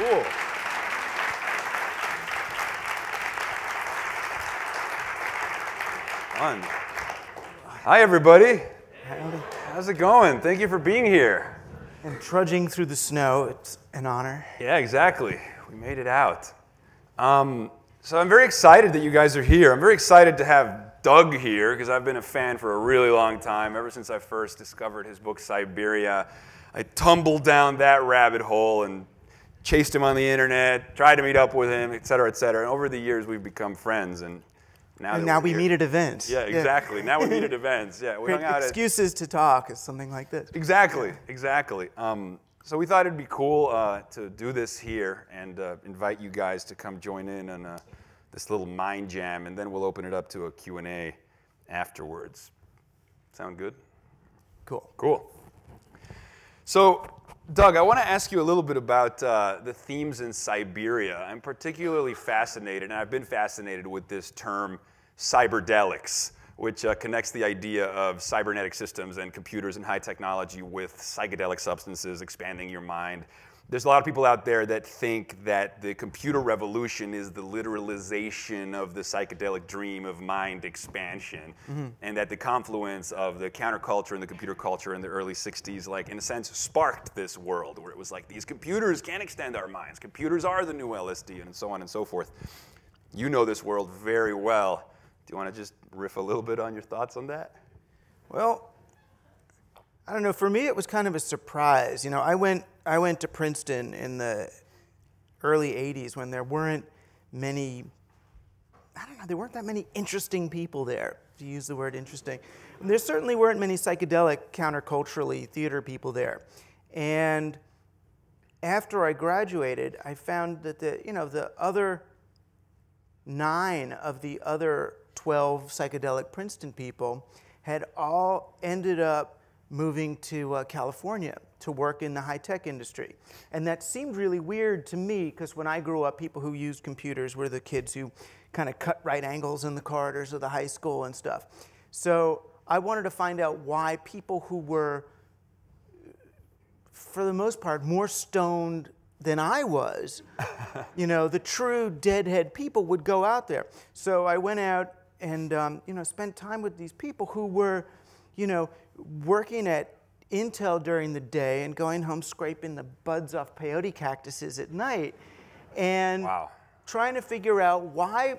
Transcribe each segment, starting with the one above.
Cool. Fun. Hi, everybody. How's it going? Thank you for being here. And trudging through the snow, it's an honor. Yeah, exactly. We made it out. So I'm very excited that you guys are here. I'm very excited to have Doug here because I've been a fan for a really long time, ever since I first discovered his book, Siberia. I tumbled down that rabbit hole and chased him on the internet, tried to meet up with him, et cetera, et cetera. And over the years, we've become friends. And now we meet at events. Yeah, exactly. Now we meet at events. Yeah, we hung out excuses to talk is something like this. Exactly, exactly. So we thought it'd be cool to do this here and invite you guys to come join in on this little mind jam, and then we'll open it up to a Q&A afterwards. Sound good? Cool. Cool. So, Doug, I want to ask you a little bit about the themes in Siberia. I'm particularly fascinated, and I've been fascinated with this term, cyberdelics, which connects the idea of cybernetic systems and computers and high technology with psychedelic substances, expanding your mind. There's a lot of people out there that think that the computer revolution is the literalization of the psychedelic dream of mind expansion, and that the confluence of the counterculture and the computer culture in the early 60s, like, in a sense, sparked this world where it was like, these computers can extend our minds. Computers are the new LSD, and so on and so forth. You know this world very well. Do you want to just riff a little bit on your thoughts on that? Well, I don't know. For me, it was kind of a surprise. You know, I went to Princeton in the early 80s when there weren't many, there weren't that many interesting people there, to use the word interesting. And there certainly weren't many psychedelic, counterculturally theater people there. And after I graduated, I found that the other 9 of the other 12 psychedelic Princeton people had all ended up moving to California to work in the high-tech industry. And that seemed really weird to me because when I grew up, people who used computers were the kids who kind of cut right angles in the corridors of the high school and stuff. So I wanted to find out why people who were, for the most part, more stoned than I was, the true deadhead people would go out there. So I went out and spent time with these people who were, working at Intel during the day and going home scraping the buds off peyote cactuses at night, and trying to figure out why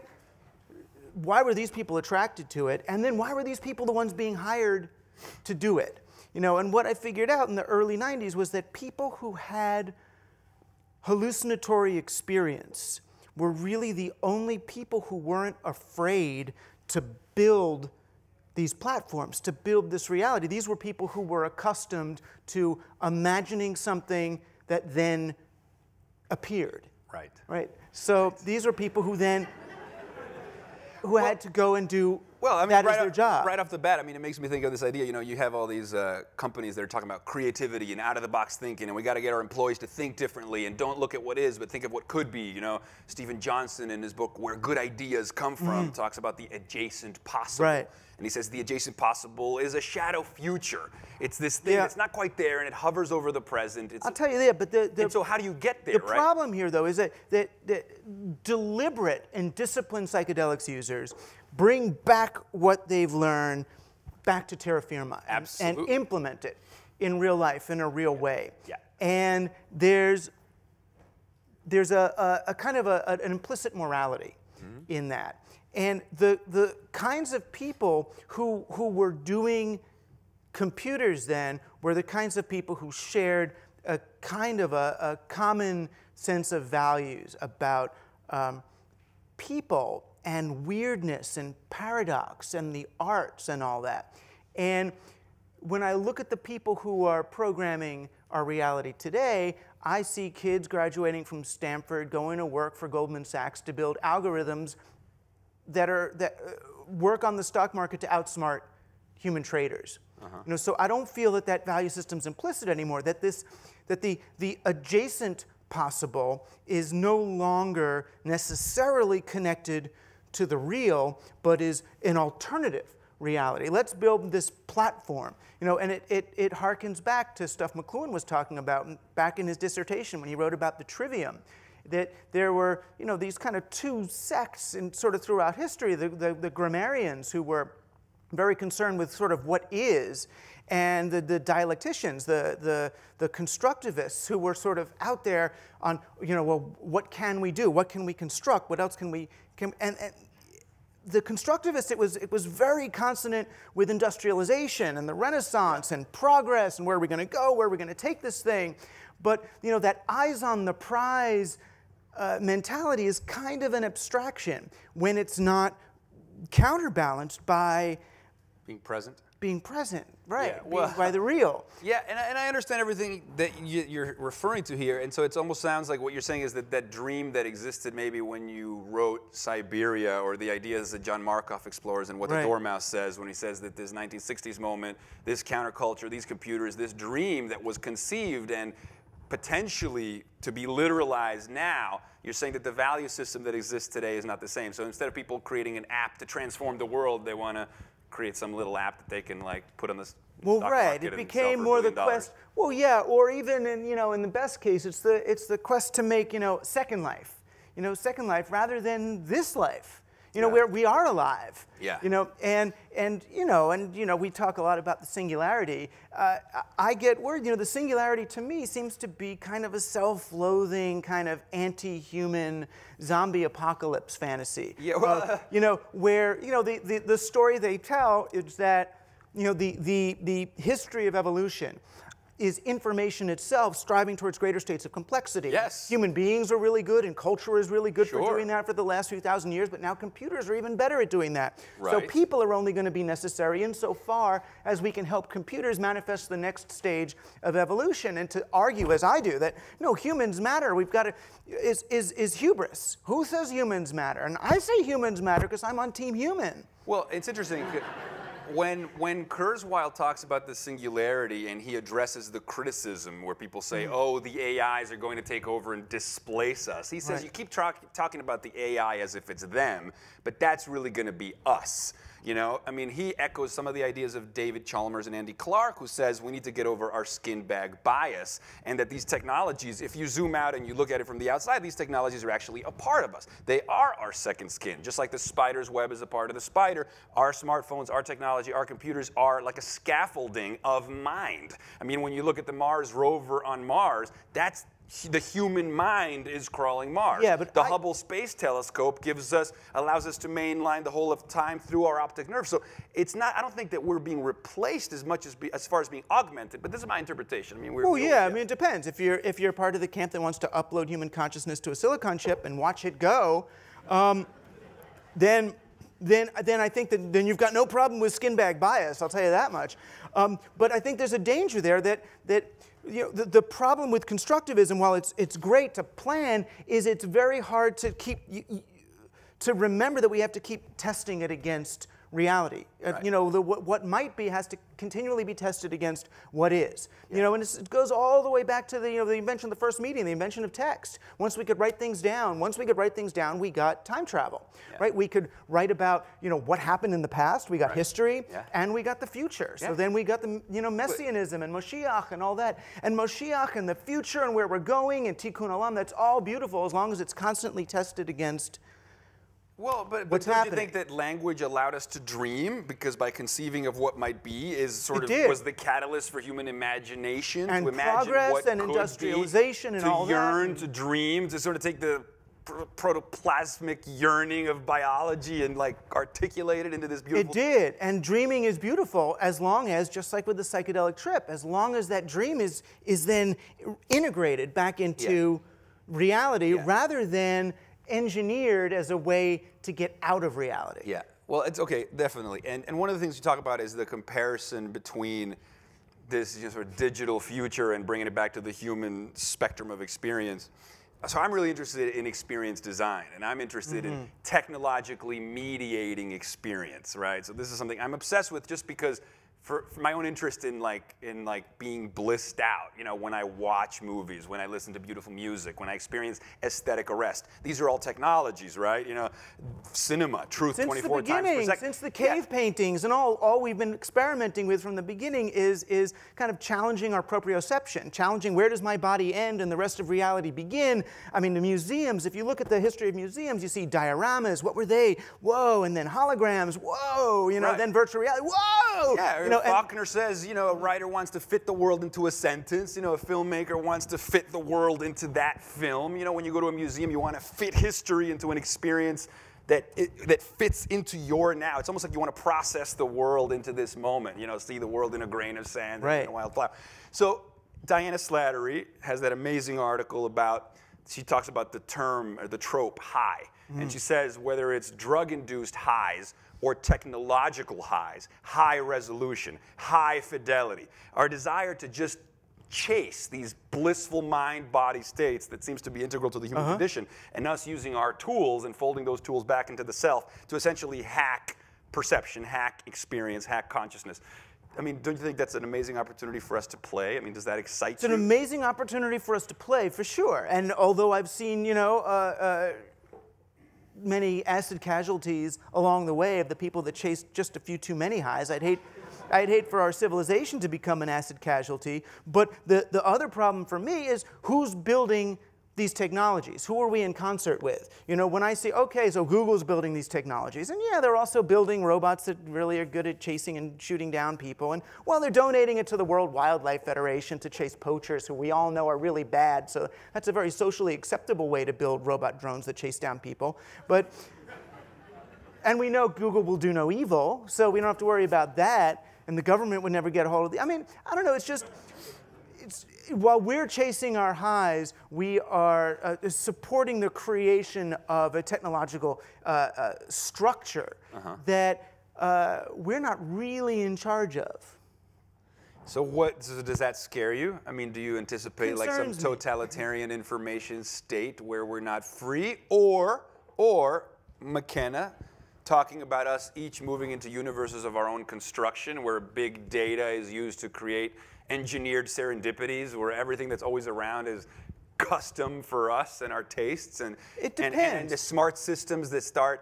were these people attracted to it, and then why were these people the ones being hired to do it? And what I figured out in the early 90s was that people who had hallucinatory experience were really the only people who weren't afraid to build these platforms, to build this reality. These were people who were accustomed to imagining something that then appeared. Right. Right. So these were people who then had to go and do that as their job. Right off the bat, it makes me think of this idea, you have all these companies that are talking about creativity and out-of-the-box thinking, and we got to get our employees to think differently and don't look at what is, but think of what could be. Stephen Johnson in his book, Where Good Ideas Come From, talks about the adjacent possible. Right. And he says the adjacent possible is a shadow future. It's this thing that's not quite there, and it hovers over the present. I'll tell you that, but and so how do you get there, The problem here, though, is that deliberate and disciplined psychedelics users bring back what they've learned back to terra firma and implement it in real life in a real way. Yeah. And there's a kind of an implicit morality in that. And the kinds of people who were doing computers then were the kinds of people who shared a kind of a common sense of values about people and weirdness and paradox and the arts and all that. And when I look at the people who are programming our reality today, I see kids graduating from Stanford going to work for Goldman Sachs to build algorithms that work on the stock market to outsmart human traders. So I don't feel that value system's implicit anymore. That the adjacent possible is no longer necessarily connected to the real, but is an alternative reality. Let's build this platform. You know, and it harkens back to stuff McLuhan was talking about back in his dissertation when he wrote about the trivium. That there were, you know, these kind of two sects in sort of throughout history, the grammarians who were very concerned with sort of what is, and the dialecticians, the constructivists who were sort of out there on, you know, well, what can we do? What can we construct? What else can we, and the constructivists, it was very consonant with industrialization and the Renaissance and progress and where are we going to go, where are we going to take this thing. But, you know, that eyes on the prize mentality is kind of an abstraction when it's not counterbalanced by being present. Being present, right, yeah, well, by the real. Yeah, and I understand everything that you're referring to here, and so it almost sounds like what you're saying is that that dream that existed maybe when you wrote Siberia, or the ideas that John Marshkoff explores and what the Dormouse says when he says that this 1960s moment, this counterculture, these computers, this dream that was conceived and potentially to be literalized now, you're saying that the value system that exists today is not the same. So instead of people creating an app to transform the world, they want to create some little app that they can like put on this. Well, right. It became more the quest. Well, yeah. Or even in, you know, in the best case, it's the quest to make, you know, Second Life. You know, Second Life rather than this life. You know, where we are alive. Yeah. You know, and you know, we talk a lot about the singularity. I get worried. You know, the singularity to me seems to be kind of a self-loathing, kind of anti-human zombie apocalypse fantasy. Yeah. Well, you know, where, you know, the story they tell is that, you know, the history of evolution is information itself striving towards greater states of complexity. Yes. Human beings are really good, and culture is really good for doing that for the last few thousand years, but now computers are even better at doing that. Right. So people are only going to be necessary insofar as we can help computers manifest the next stage of evolution. And to argue, as I do, that, no, humans matter, we've got to, is hubris. Who says humans matter? And I say humans matter because I'm on Team Human. Well, it's interesting. When Kurzweil talks about the singularity and he addresses the criticism where people say, oh, the AIs are going to take over and displace us, he says, you keep talking about the AI as if it's them, but that's really going to be us. You know, I mean, he echoes some of the ideas of David Chalmers and Andy Clark, who says we need to get over our skin bag bias, and that these technologies, if you zoom out and you look at it from the outside, these technologies are actually a part of us. They are our second skin. Just like the spider's web is a part of the spider, our smartphones, our technology, our computers are like a scaffolding of mind. I mean, when you look at the Mars rover on Mars, that's the human mind is crawling Mars. Yeah, but the Hubble Space Telescope allows us to mainline the whole of time through our optic nerve. So it's not, I don't think that we're being replaced as much as far as being augmented, but this is my interpretation. I mean, well, yeah, I mean, it depends. If you're part of the camp that wants to upload human consciousness to a silicon chip and watch it go, then I think that then you've got no problem with skin bag bias, I'll tell you that much. But I think there's a danger there that you know, the problem with constructivism, while it's great to plan, is it's very hard to to remember that we have to keep testing it against reality. Right. You know, what might be has to continually be tested against what is. You know, and it goes all the way back to the invention of the first medium, the invention of text. Once we could write things down, we got time travel, right? We could write about, you know, what happened in the past. We got history, and we got the future. So then we got the, you know, messianism and Moshiach and all that. And Moshiach and the future and where we're going and Tikkun Olam, that's all beautiful as long as it's constantly tested against. Well, but what's don't happening? You think that language allowed us to dream, because by conceiving of what might be was the catalyst for human imagination, and to imagine progress what and could industrialization be, and all to yearn, that. to dream, to sort of take the protoplasmic yearning of biology and like articulate it into this beautiful. It did, and dreaming is beautiful as long as, just like with the psychedelic trip, as long as that dream is then integrated back into reality rather than engineered as a way to get out of reality. Yeah, well, it's okay, definitely. And one of the things you talk about is the comparison between this, you know, sort of digital future and bringing it back to the human spectrum of experience. So I'm really interested in experience design, and I'm interested in technologically mediating experience, right? So this is something I'm obsessed with just because for my own interest in being blissed out, when I watch movies, when I listen to beautiful music, when I experience aesthetic arrest. These are all technologies, right? Cinema, truth, 24 times per second. Since the cave paintings and all we've been experimenting with from the beginning is kind of challenging our proprioception, challenging where does my body end and the rest of reality begin. I mean, the museums, if you look at the history of museums, you see dioramas, what were they? Whoa, and then holograms, whoa, right. Then virtual reality, whoa! Yeah, Faulkner says, a writer wants to fit the world into a sentence. A filmmaker wants to fit the world into that film. When you go to a museum, you want to fit history into an experience that fits into your now. It's almost like you want to process the world into this moment. See the world in a grain of sand, right. In a wild flower. So Diana Slattery has that amazing article she talks about the term, or the trope, high. Mm-hmm. And she says whether it's drug-induced highs or technological highs, high resolution, high fidelity, our desire to just chase these blissful mind-body states that seems to be integral to the human condition, and us using our tools and folding those tools back into the self to essentially hack perception, hack experience, hack consciousness. I mean, don't you think that's an amazing opportunity for us to play? I mean, does that excite you? It's an amazing opportunity for us to play, for sure. And although I've seen, many acid casualties along the way of the people that chased just a few too many highs, I'd hate for our civilization to become an acid casualty. But the other problem for me is who's building these technologies? Who are we in concert with? When I see, okay, so Google's building these technologies, and yeah, they're also building robots that really are good at chasing and shooting down people, and well, they're donating it to the World Wildlife Federation to chase poachers, who we all know are really bad, so that's a very socially acceptable way to build robot drones that chase down people. And we know Google will do no evil, so we don't have to worry about that, and the government would never get a hold of I mean, I don't know, while we're chasing our highs, we are supporting the creation of a technological structure that we're not really in charge of. So does that scare you? I mean, do you anticipate like some totalitarian information state where we're not free? Or McKenna talking about us each moving into universes of our own construction where big data is used to create engineered serendipities, where everything that's always around is custom for us and our tastes, and it depends. And the smart systems that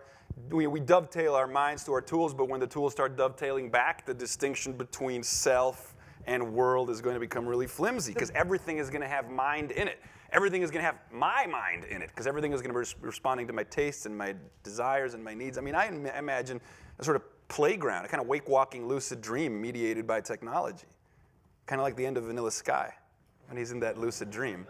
we dovetail our minds to our tools, but when the tools start dovetailing back, the distinction between self and world is going to become really flimsy, because everything is going to have mind in it. Everything is going to have my mind in it, because everything is going to be responding to my tastes and my desires and my needs. I mean, I imagine a sort of playground, a kind of wake-walking lucid dream mediated by technology. Kind of like the end of Vanilla Sky, when he's in that lucid dream.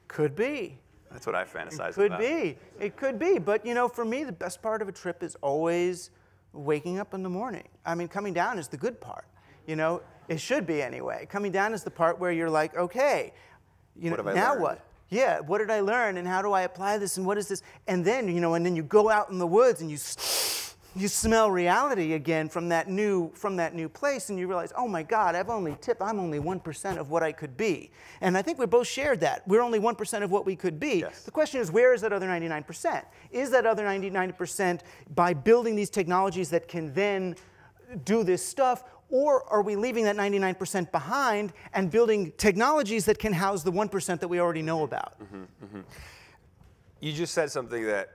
Could be. That's what I fantasize about. Could be. It could be. But, for me, the best part of a trip is always waking up in the morning. I mean, coming down is the good part. It should be anyway. Coming down is the part where you're like, okay, now what? Yeah, what did I learn, and how do I apply this, and what is this? And then, and then you go out in the woods and you smell reality again from that new place, and you realize, oh my God, I'm only 1% of what I could be. And I think we both shared that. We're only 1% of what we could be. Yes. The question is, where is that other 99%? Is that other 99% by building these technologies that can then do this stuff, or are we leaving that 99% behind and building technologies that can house the 1% that we already know about? Mm-hmm, mm-hmm. You just said something that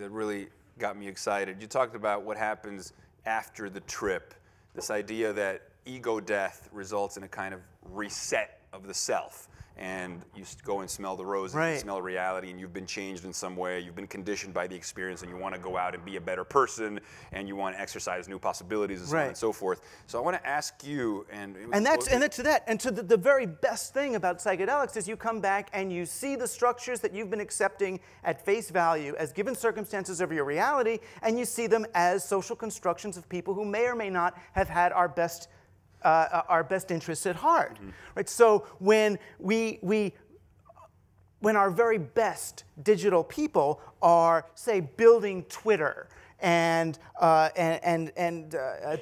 really got me excited. You talked about what happens after the trip, this idea that ego death results in a kind of reset of the self. And you go and smell the roses, right. You smell reality, and you've been changed in some way. You've been conditioned by the experience, and you want to go out and be a better person, and you want to exercise new possibilities, and so on and so forth. So I want to ask you, and to the very best thing about psychedelics is you come back and you see the structures that you've been accepting at face value as given circumstances of your reality, and you see them as social constructions of people who may or may not have had our best interests at heart, right? So when our very best digital people are, say, building Twitter and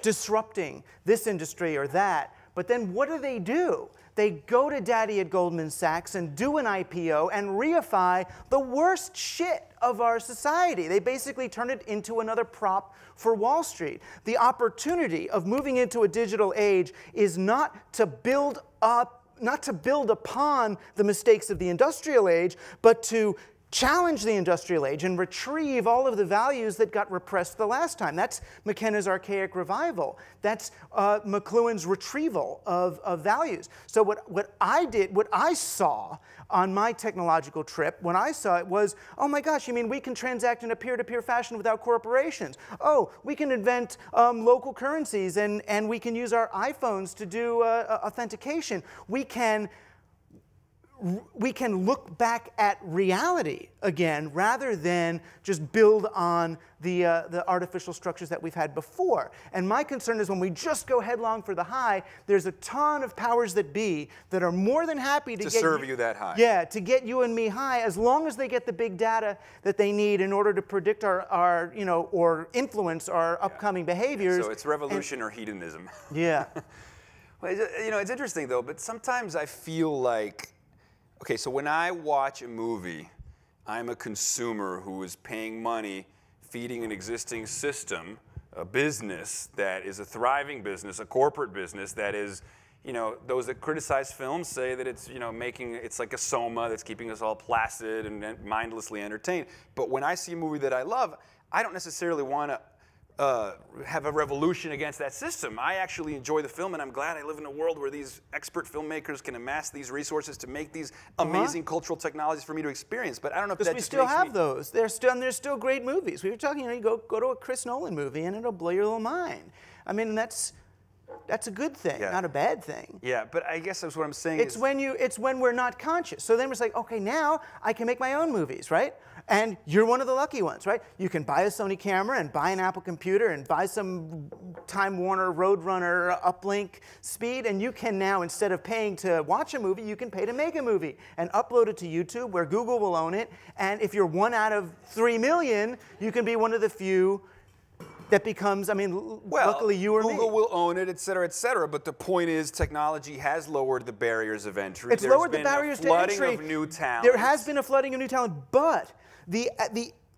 disrupting this industry or that, But then what do? They go to Daddy at Goldman Sachs and do an IPO and reify the worst shit of our society. They basically turn it into another prop for Wall Street. The opportunity of moving into a digital age is not to build upon the mistakes of the industrial age, but to challenge the industrial age and retrieve all of the values that got repressed the last time. That's McKenna's archaic revival. That's McLuhan's retrieval of values. So what I saw on my technological trip, when I saw it was, oh my gosh, you mean we can transact in a peer-to-peer fashion without corporations? Oh, we can invent local currencies and we can use our iPhones to do authentication. We can look back at reality again rather than just build on the artificial structures that we've had before. And my concern is when we just go headlong for the high, there's a ton of powers that be that are more than happy to serve you that high. Yeah, to get you and me high, as long as they get the big data that they need in order to predict our or influence our upcoming behaviors. So it's revolution or hedonism. Yeah. Well, it's interesting though, but sometimes I feel like, okay, so when I watch a movie, I'm a consumer who is paying money, feeding an existing system, a business that is a thriving business, a corporate business that is, those that criticize films say that it's, it's like a soma that's keeping us all placid and mindlessly entertained. But when I see a movie that I love, I don't necessarily want to have a revolution against that system. I actually enjoy the film, and I'm glad I live in a world where these expert filmmakers can amass these resources to make these amazing cultural technologies for me to experience. But I don't know if that just makes me... Because we still have those. There's still great movies. We were talking, you go to a Chris Nolan movie, and it'll blow your little mind. I mean, that's a good thing, not a bad thing. Yeah, but I guess that's what I'm saying. It's when we're not conscious. So then it's like, okay, now I can make my own movies, right? And you're one of the lucky ones, right? You can buy a Sony camera and buy an Apple computer and buy some Time Warner Roadrunner uplink speed, and you can now, instead of paying to watch a movie, you can pay to make a movie and upload it to YouTube where Google will own it. And if you're 1 out of 3 million, you can be one of the few that becomes, luckily you or me. Google will own it, et cetera, but the point is technology has lowered the barriers of entry. It's lowered the barriers to entry. There's been a flooding of new talent. There has been a flooding of new talent, but the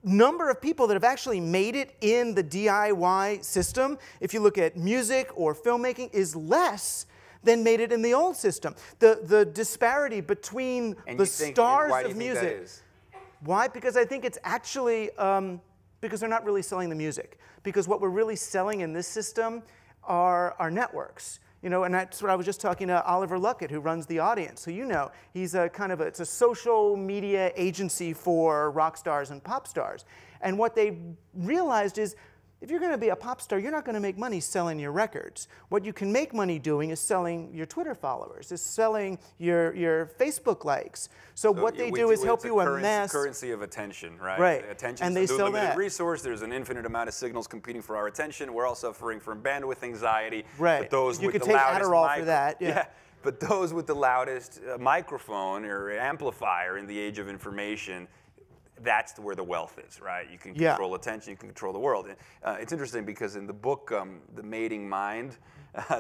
number of people that have actually made it in the DIY system, if you look at music or filmmaking, is less than made it in the old system. The disparity between the stars of music. That is? Why? Because I think it's actually because they're not really selling the music. Because what we're really selling in this system are our networks. And that's what I was just talking to Oliver Luckett, who runs The Audience. So he's it's a social media agency for rock stars and pop stars. And what they realized is, if you're going to be a pop star, you're not going to make money selling your records. What you can make money doing is selling your Twitter followers, is selling your Facebook likes. So what they do is help you amass currency of attention, right? Right. Attention and is they a sell limited that. resource. There's an infinite amount of signals competing for our attention. We're all suffering from bandwidth anxiety. Right. But those you with could the take loudest Adderall for that. Yeah. But those with the loudest microphone or amplifier in the age of information, that's where the wealth is, right? You can control attention, you can control the world. And, it's interesting because in the book, The Mating Mind,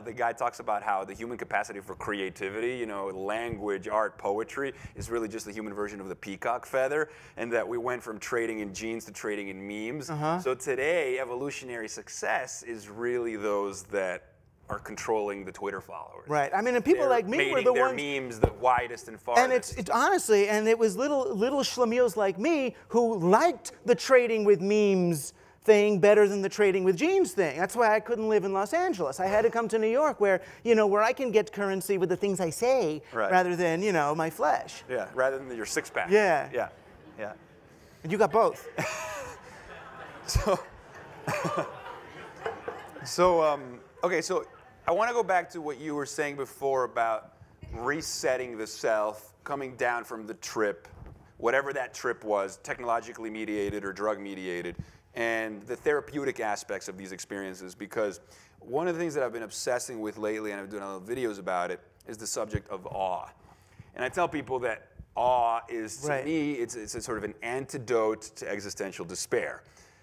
the guy talks about how the human capacity for creativity, language, art, poetry, is really just the human version of the peacock feather, and that we went from trading in genes to trading in memes. So today, evolutionary success is really those that are controlling the Twitter followers. Right. And people like me were the ones... their memes the widest and farthest. And it's honestly, and it was little schlemiels like me who liked the trading with memes thing better than the trading with jeans thing. That's why I couldn't live in Los Angeles. I had to come to New York where I can get currency with the things I say rather than, my flesh. Yeah, rather than your six-pack. Yeah. Yeah, yeah. And you got both. Okay, so I want to go back to what you were saying before about resetting the self, coming down from the trip, whatever that trip was, technologically mediated or drug mediated, and the therapeutic aspects of these experiences. Because one of the things that I've been obsessing with lately, and I've been doing a lot of videos about it, is the subject of awe. And I tell people that awe is, to me, it's a sort of an antidote to existential despair.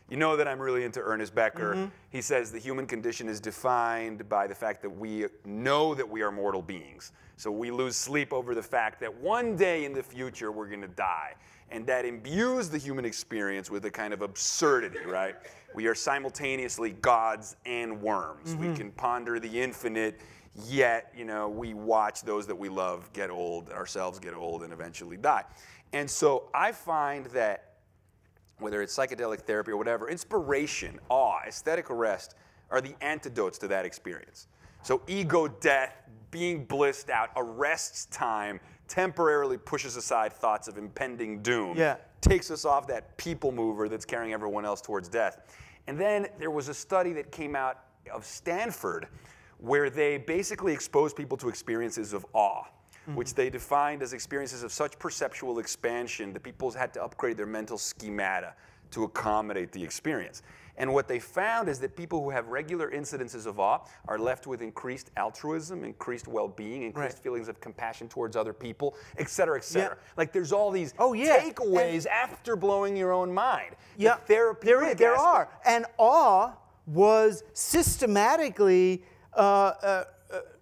You know that I'm really into Ernest Becker. He says the human condition is defined by the fact that we know that we are mortal beings. So we lose sleep over the fact that one day in the future we're going to die. And that imbues the human experience with a kind of absurdity, right? We are simultaneously gods and worms. We can ponder the infinite, yet, you know, we watch those that we love get old, ourselves get old, and eventually die. And so I find that whether it's psychedelic therapy or whatever, inspiration, awe, aesthetic arrest are the antidotes to that experience. So ego death, being blissed out, arrests time, temporarily pushes aside thoughts of impending doom, takes us off that people mover that's carrying everyone else towards death. And then there was a study that came out of Stanford where they basically exposed people to experiences of awe, which they defined as experiences of such perceptual expansion that people had to upgrade their mental schemata to accommodate the experience. And what they found is that people who have regular incidences of awe are left with increased altruism, increased well-being, increased feelings of compassion towards other people, et cetera, et cetera. Like there's all these takeaways after blowing your own mind. Yeah, there are. And awe was systematically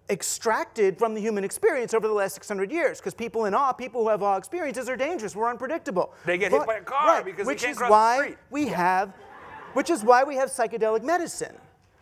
extracted from the human experience over the last 600 years, because people in awe, people who have awe experiences are dangerous. We're unpredictable. They get hit by a car because they can't cross the street. Which is why we have psychedelic medicine,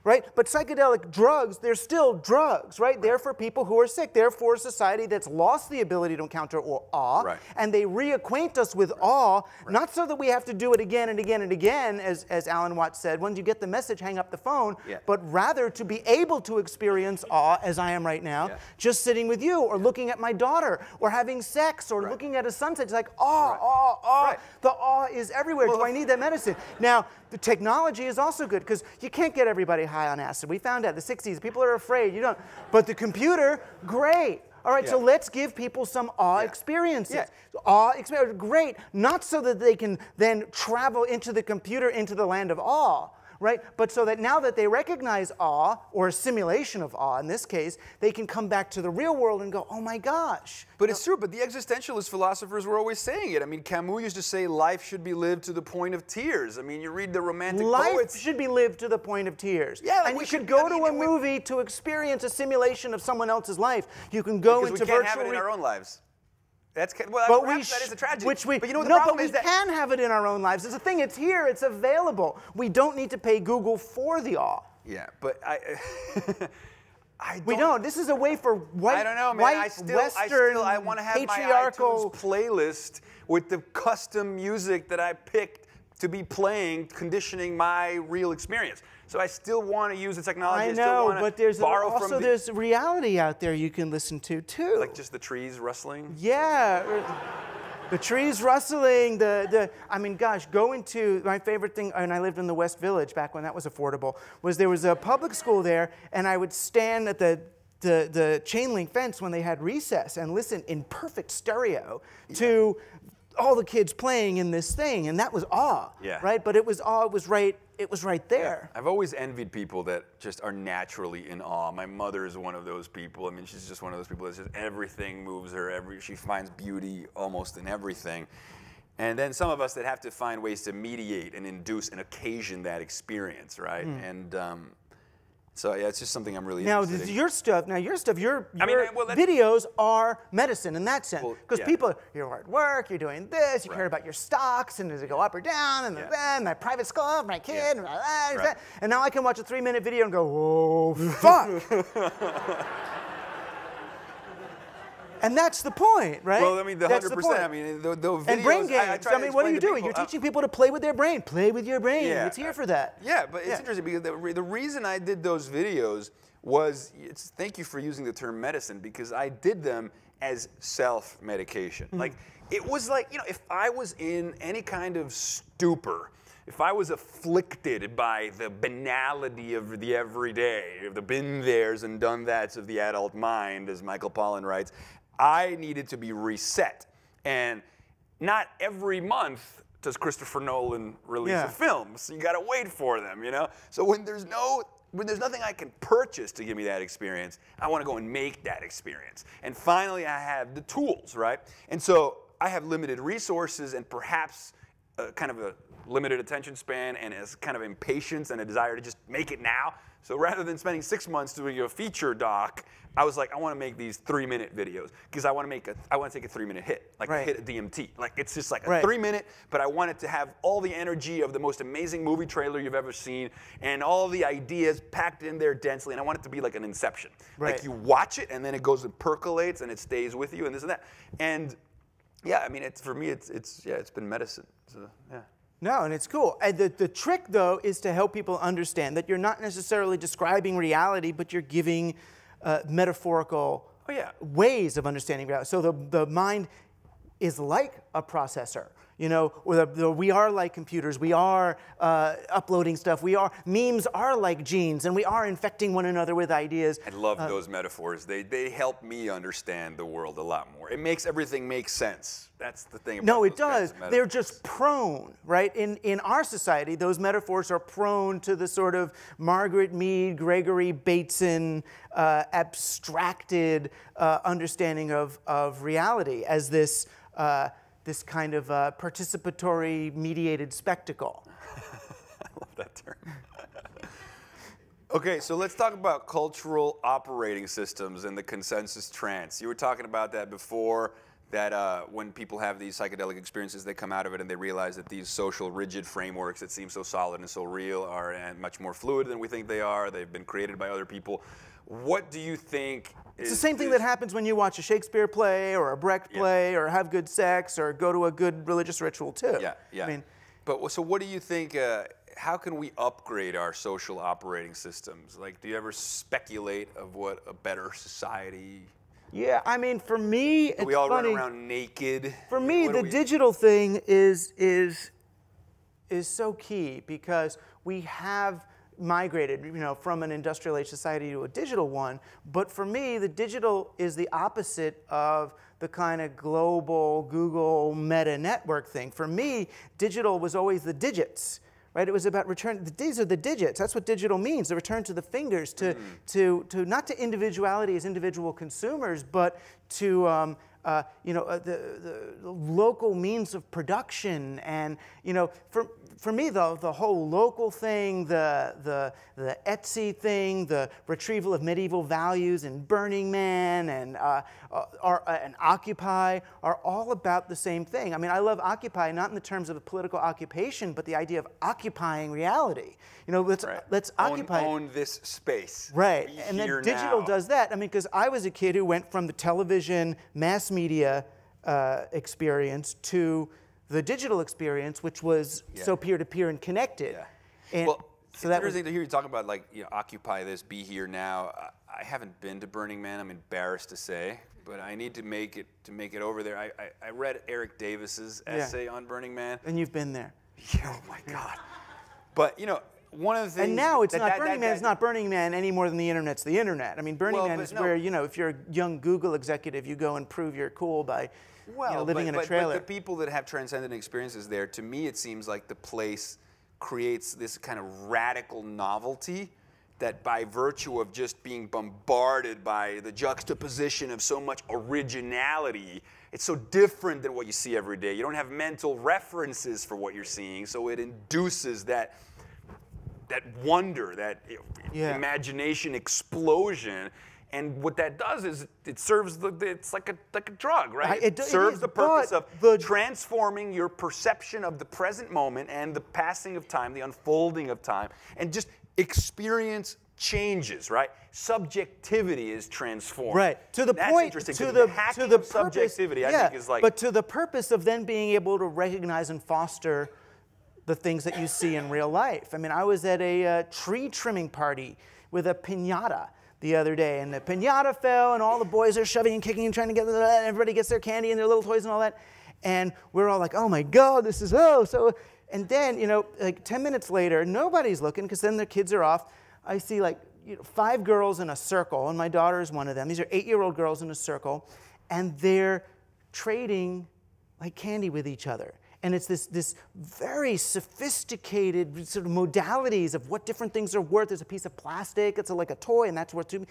right? But psychedelic drugs, they're still drugs, right? They're for people who are sick. They're for a society that's lost the ability to encounter awe, and they reacquaint us with awe, not so that we have to do it again and again and again, as Alan Watts said, when you get the message, hang up the phone, but rather to be able to experience awe, as I am right now, just sitting with you, or looking at my daughter, or having sex, or looking at a sunset. It's like, awe, awe, awe. The awe is everywhere. Do I need that medicine? Now, the technology is also good, because you can't get everybody high on acid. We found out in the 60s, people are afraid. You don't. But the computer, great. All right, so let's give people some awe experiences. Awe experience, great. Not so that they can then travel into the computer, into the land of awe, right? But so that now that they recognize awe, or a simulation of awe in this case, they can come back to the real world and go, oh my gosh. But it's true, but the existentialist philosophers were always saying it. I mean, Camus used to say life should be lived to the point of tears. I mean, you read the romantic poets. Life should be lived to the point of tears. Yeah, like and you should go to a movie to experience a simulation of someone else's life. You can go into virtual... Because we can't have it in our own lives. That's, well, but that is a tragedy. But you know, we can have it in our own lives. It's a thing. It's here. It's available. We don't need to pay Google for the awe. Yeah, but we don't. This is a way for white, I don't know, man. I want to have my iTunes playlist with the custom music that I picked to be playing, conditioning my real experience. So I still want to use the technology. I know, but there's also there's reality out there you can listen to too. Like just the trees rustling. Yeah. The trees rustling, I mean, gosh, going to, my favorite thing, and I lived in the West Village back when that was affordable, was there was a public school there, and I would stand at the chain link fence when they had recess and listen in perfect stereo to all the kids playing in this thing, and that was awe, right? But it was awe, it was right there. I've always envied people that just are naturally in awe. My mother is one of those people. I mean, she's just one of those people that just everything moves her. She finds beauty almost in everything. And then some of us that have to find ways to mediate and induce and occasion that experience, right? And so yeah, it's just something I'm really interested in. Your videos are medicine in that sense. Because people, you're at work, you're doing this, you care about your stocks, and does it go up or down, and then my private school, my kid, and now I can watch a 3-minute video and go, whoa, fuck. And that's the point, right? Well, I mean, the 100%. I mean, the videos. And brain games. I mean, what are you doing? You're teaching people to play with their brain. Play with your brain. It's here for that. Yeah, but it's interesting because the reason I did those videos was, thank you for using the term medicine, because I did them as self-medication. Like, it was like, you know, if I was in any kind of stupor, if I was afflicted by the banality of the everyday, of the been theres and done that's of the adult mind, as Michael Pollan writes, I needed to be reset. And not every month does Christopher Nolan release a film, so you got to wait for them, you know? So when there's nothing I can purchase to give me that experience, I want to go and make that experience. And finally, I have the tools, right? And so I have limited resources, and perhaps kind of a limited attention span and a kind of impatience and a desire to just make it now. So rather than spending 6 months doing a feature doc, I was like, I want to make these 3-minute videos because I want to take a 3-minute hit, like a hit of DMT. Like it's just like a 3-minute, but I want it to have all the energy of the most amazing movie trailer you've ever seen and all the ideas packed in there densely. And I want it to be like an Inception. Like you watch it and then it goes and percolates and it stays with you and this and that. And yeah, I mean, for me, it's been medicine. So, yeah. No, and it's cool. And the trick, though, is to help people understand that you're not necessarily describing reality, but you're giving metaphorical ways of understanding reality. So the mind is like a processor. You know, we are like computers. We are uploading stuff. Memes are like genes, and we are infecting one another with ideas. I love those metaphors. They help me understand the world a lot more. It makes everything make sense. That's the thing about No, it does. They're just prone, right? In our society, those metaphors are prone to the sort of Margaret Mead, Gregory Bateson, abstracted understanding of reality as this kind of participatory mediated spectacle. I love that term. Okay, so let's talk about cultural operating systems and the consensus trance. You were talking about that before, that when people have these psychedelic experiences, they come out of it and they realize that these social rigid frameworks that seem so solid and so real are much more fluid than we think they are. They've been created by other people. What do you think It's the same thing that happens when you watch a Shakespeare play or a Brecht play or have good sex or go to a good religious ritual too. Yeah, yeah. I mean, but so what do you think, how can we upgrade our social operating systems? Like, do you ever speculate of what a better society? Yeah, I mean, for me, it's we all funny. run around naked. For me, the digital thing is so key because we have migrated, from an industrial age society to a digital one. But for me, the digital is the opposite of the kind of global Google meta network thing. For me, digital was always the digits. Right? It was about return. These are the digits. That's what digital means. The return to the fingers, to not to individuality as individual consumers, but to the local means of production. And for me, the whole local thing, the Etsy thing, the retrieval of medieval values and Burning Man and Occupy are all about the same thing. I mean, I love Occupy not in the terms of a political occupation, but the idea of occupying reality. Let's occupy. Own this space. Right, and then digital does that. I mean, because I was a kid who went from the television mass media experience to the digital experience, which was so peer-to-peer and connected. Yeah. And well, so it's interesting to hear you talk about, like, occupy this, be here now. I haven't been to Burning Man. I'm embarrassed to say, but I need to make it over there. I read Eric Davis's essay on Burning Man. And you've been there. Yeah, oh my God. But one of the things. And now it's not Burning Man. It's not Burning Man any more than the internet's the internet. I mean, Burning Man is where if you're a young Google executive, you go and prove you're cool by living in a trailer. But the people that have transcendent experiences there, to me, it seems like the place creates this kind of radical novelty that, by virtue of just being bombarded by the juxtaposition of so much originality, it's so different than what you see every day. You don't have mental references for what you're seeing, so it induces that wonder, that imagination explosion. And what that does is it serves it's like a drug, right? It serves the purpose of transforming your perception of the present moment and the passing of time, the unfolding of time, and just experience changes, right? Subjectivity is transformed. Right. To the That's point, interesting. to the purpose, subjectivity, I think, is like. But to the purpose of then being able to recognize and foster the things that you see in real life. I mean, I was at a tree trimming party with a piñata the other day, and the piñata fell, and all the boys are shoving and kicking and trying to get that. Everybody gets their candy and their little toys and all that, and we're all like, "Oh my God, this is so." And then, like 10 minutes later, nobody's looking because then their kids are off. I see like 5 girls in a circle, and my daughter is one of them. These are 8-year-old girls in a circle, and they're trading like candy with each other. And it's this very sophisticated sort of modalities of what different things are worth. There's a piece of plastic, it's like a toy, and that's worth $2.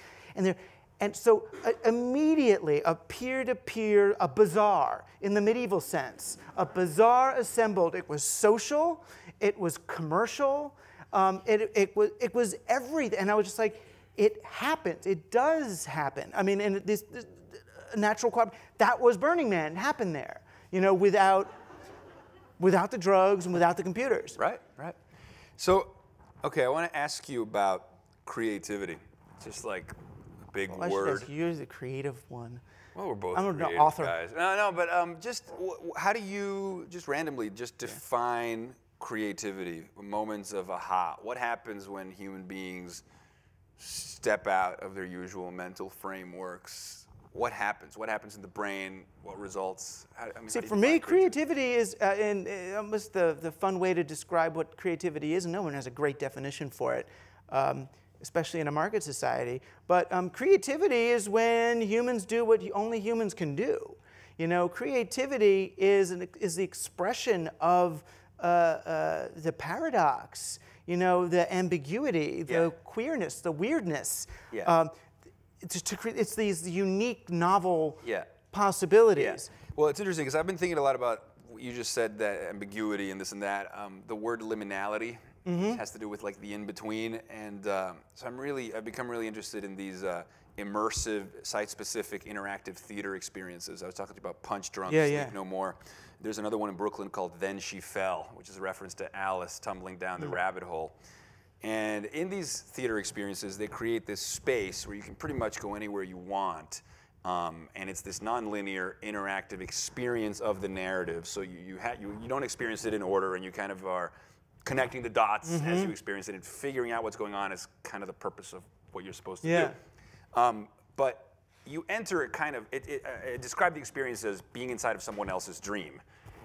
And so immediately, a peer-to-peer, a bazaar in the medieval sense, a bazaar assembled. It was social, it was commercial, it was everything. And I was just like, it happens, it does happen. I mean, and this natural quality, that was Burning Man, happened there, you know, without the drugs and without the computers. Right, right. So, okay, I want to ask you about creativity. Just like a big word. You're the creative one. Well, we're both I'm creative an author. guys. No, but just how do you just randomly just define creativity? Moments of aha. What happens when human beings step out of their usual mental frameworks? What happens? What happens in the brain? What results? See, for me, creativity is almost the fun way to describe what creativity is, and no one has a great definition for it, especially in a market society. But creativity is when humans do what only humans can do. You know, creativity is the expression of the paradox, you know, the ambiguity, the queerness, the weirdness. Yeah. It's these unique, novel possibilities. Yeah. Well, it's interesting because I've been thinking a lot about what you just said, that ambiguity and this and that. The word liminality has to do with like the in-between, and so I've become really interested in these immersive, site-specific, interactive theater experiences. I was talking to you about Punch Drunk, Sleep No More. There's another one in Brooklyn called Then She Fell, which is a reference to Alice tumbling down the rabbit hole. And in these theater experiences, they create this space where you can pretty much go anywhere you want. And it's this nonlinear, interactive experience of the narrative. So you don't experience it in order, and you kind of are connecting the dots as you experience it, and figuring out what's going on is kind of the purpose of what you're supposed to do. But you enter it kind of, describe the experience as being inside of someone else's dream.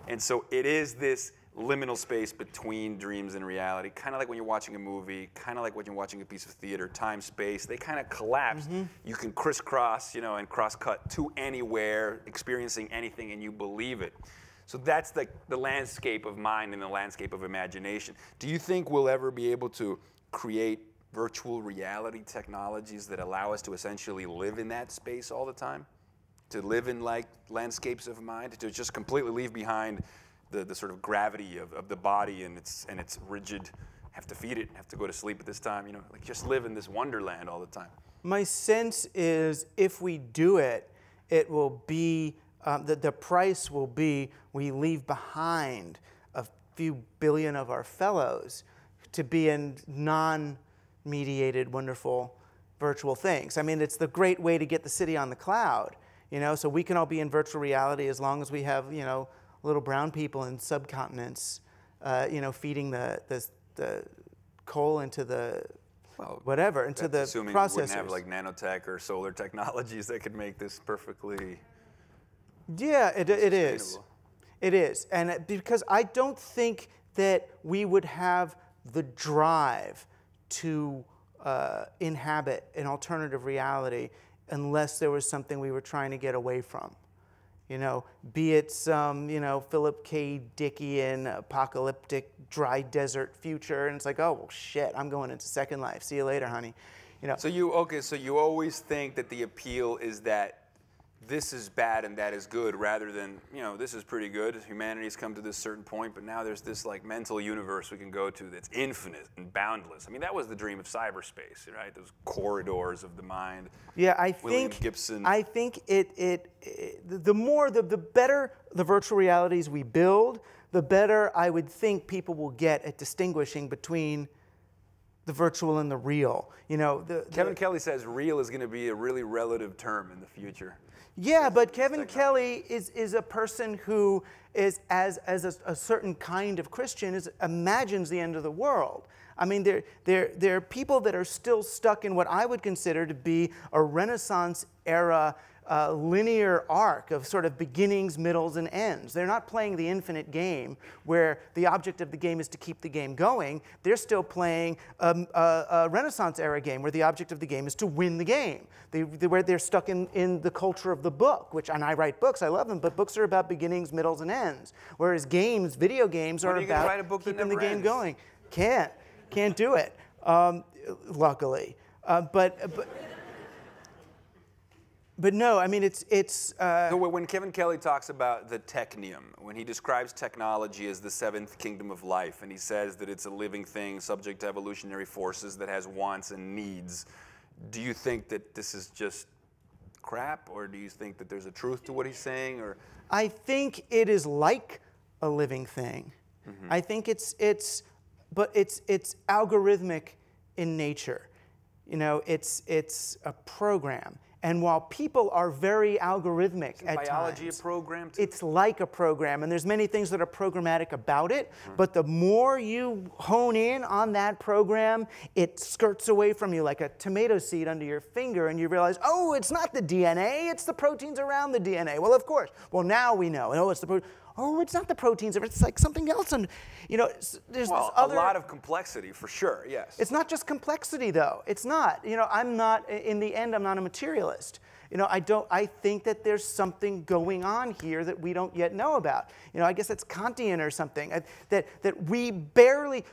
And so it is this liminal space between dreams and reality, kind of like when you're watching a movie, kind of like when you're watching a piece of theater, time, space, they kind of collapse. You can crisscross, you know, and cross-cut to anywhere, experiencing anything, and you believe it. So that's the landscape of mind and the landscape of imagination. Do you think we'll ever be able to create virtual reality technologies that allow us to essentially live in that space all the time? To live in like landscapes of mind, to just completely leave behind the sort of gravity of the body and its rigid, have to feed it, have to go to sleep at this time, you know, like just live in this wonderland all the time. My sense is if we do it, it will be, the price will be we leave behind a few billion of our fellows to be in non-mediated, wonderful virtual things. I mean, it's the great way to get the city on the cloud, you know, so we can all be in virtual reality as long as we have, you know, little brown people in subcontinents, you know, feeding the coal into the whatever, into the assuming processors. We wouldn't have like nanotech or solar technologies that could make this perfectly. Yeah, it is. It is, and because I don't think that we would have the drive to inhabit an alternative reality unless there was something we were trying to get away from. You know, be it some, you know, Philip K. Dickian apocalyptic dry desert future, and it's like, oh, well, shit, I'm going into Second Life. See you later, honey. You know. So you always think that the appeal is that this is bad and that is good, rather than, you know, this is pretty good. Humanity's come to this certain point, but now there's this like mental universe we can go to that's infinite and boundless. I mean, that was the dream of cyberspace, right? Those corridors of the mind. Yeah, I William think Gibson. I think the better the virtual realities we build, the better I would think people will get at distinguishing between the virtual and the real. You know, Kevin Kelly says real is going to be a really relative term in the future. Yeah, but Kevin Kelly is a person who is, as a certain kind of Christian, imagines the end of the world. I mean, there are people that are still stuck in what I would consider to be a Renaissance era linear arc of sort of beginnings, middles, and ends. They're not playing the infinite game where the object of the game is to keep the game going. They're still playing a Renaissance era game where the object of the game is to win the game. Where they're stuck in the culture of the book, and I write books, I love them, but books are about beginnings, middles, and ends. Whereas video games are about keeping the game going. Can't do it, luckily. But But no, I mean, So when Kevin Kelly talks about the technium, when he describes technology as the seventh kingdom of life, and he says that it's a living thing subject to evolutionary forces that has wants and needs, do you think that this is just crap, or do you think that there's a truth to what he's saying? Or I think it is like a living thing. Mm-hmm. I think it's algorithmic in nature. You know, it's a program. And while people are very algorithmic at biology times, a program too? It's like a program, and there's many things that are programmatic about it, but the more you hone in on that program, it skirts away from you like a tomato seed under your finger, and you realize, oh, it's not the DNA, it's the proteins around the DNA. Well, of course. Well, now we know. Oh, it's the protein. Oh, it's not the proteins, it's like something else. And, you know, there's this other... a lot of complexity, for sure, yes. It's not just complexity, though. It's not. You know, I'm not, in the end, I'm not a materialist. You know, I think that there's something going on here that we don't yet know about. You know, I guess it's Kantian or something, that we barely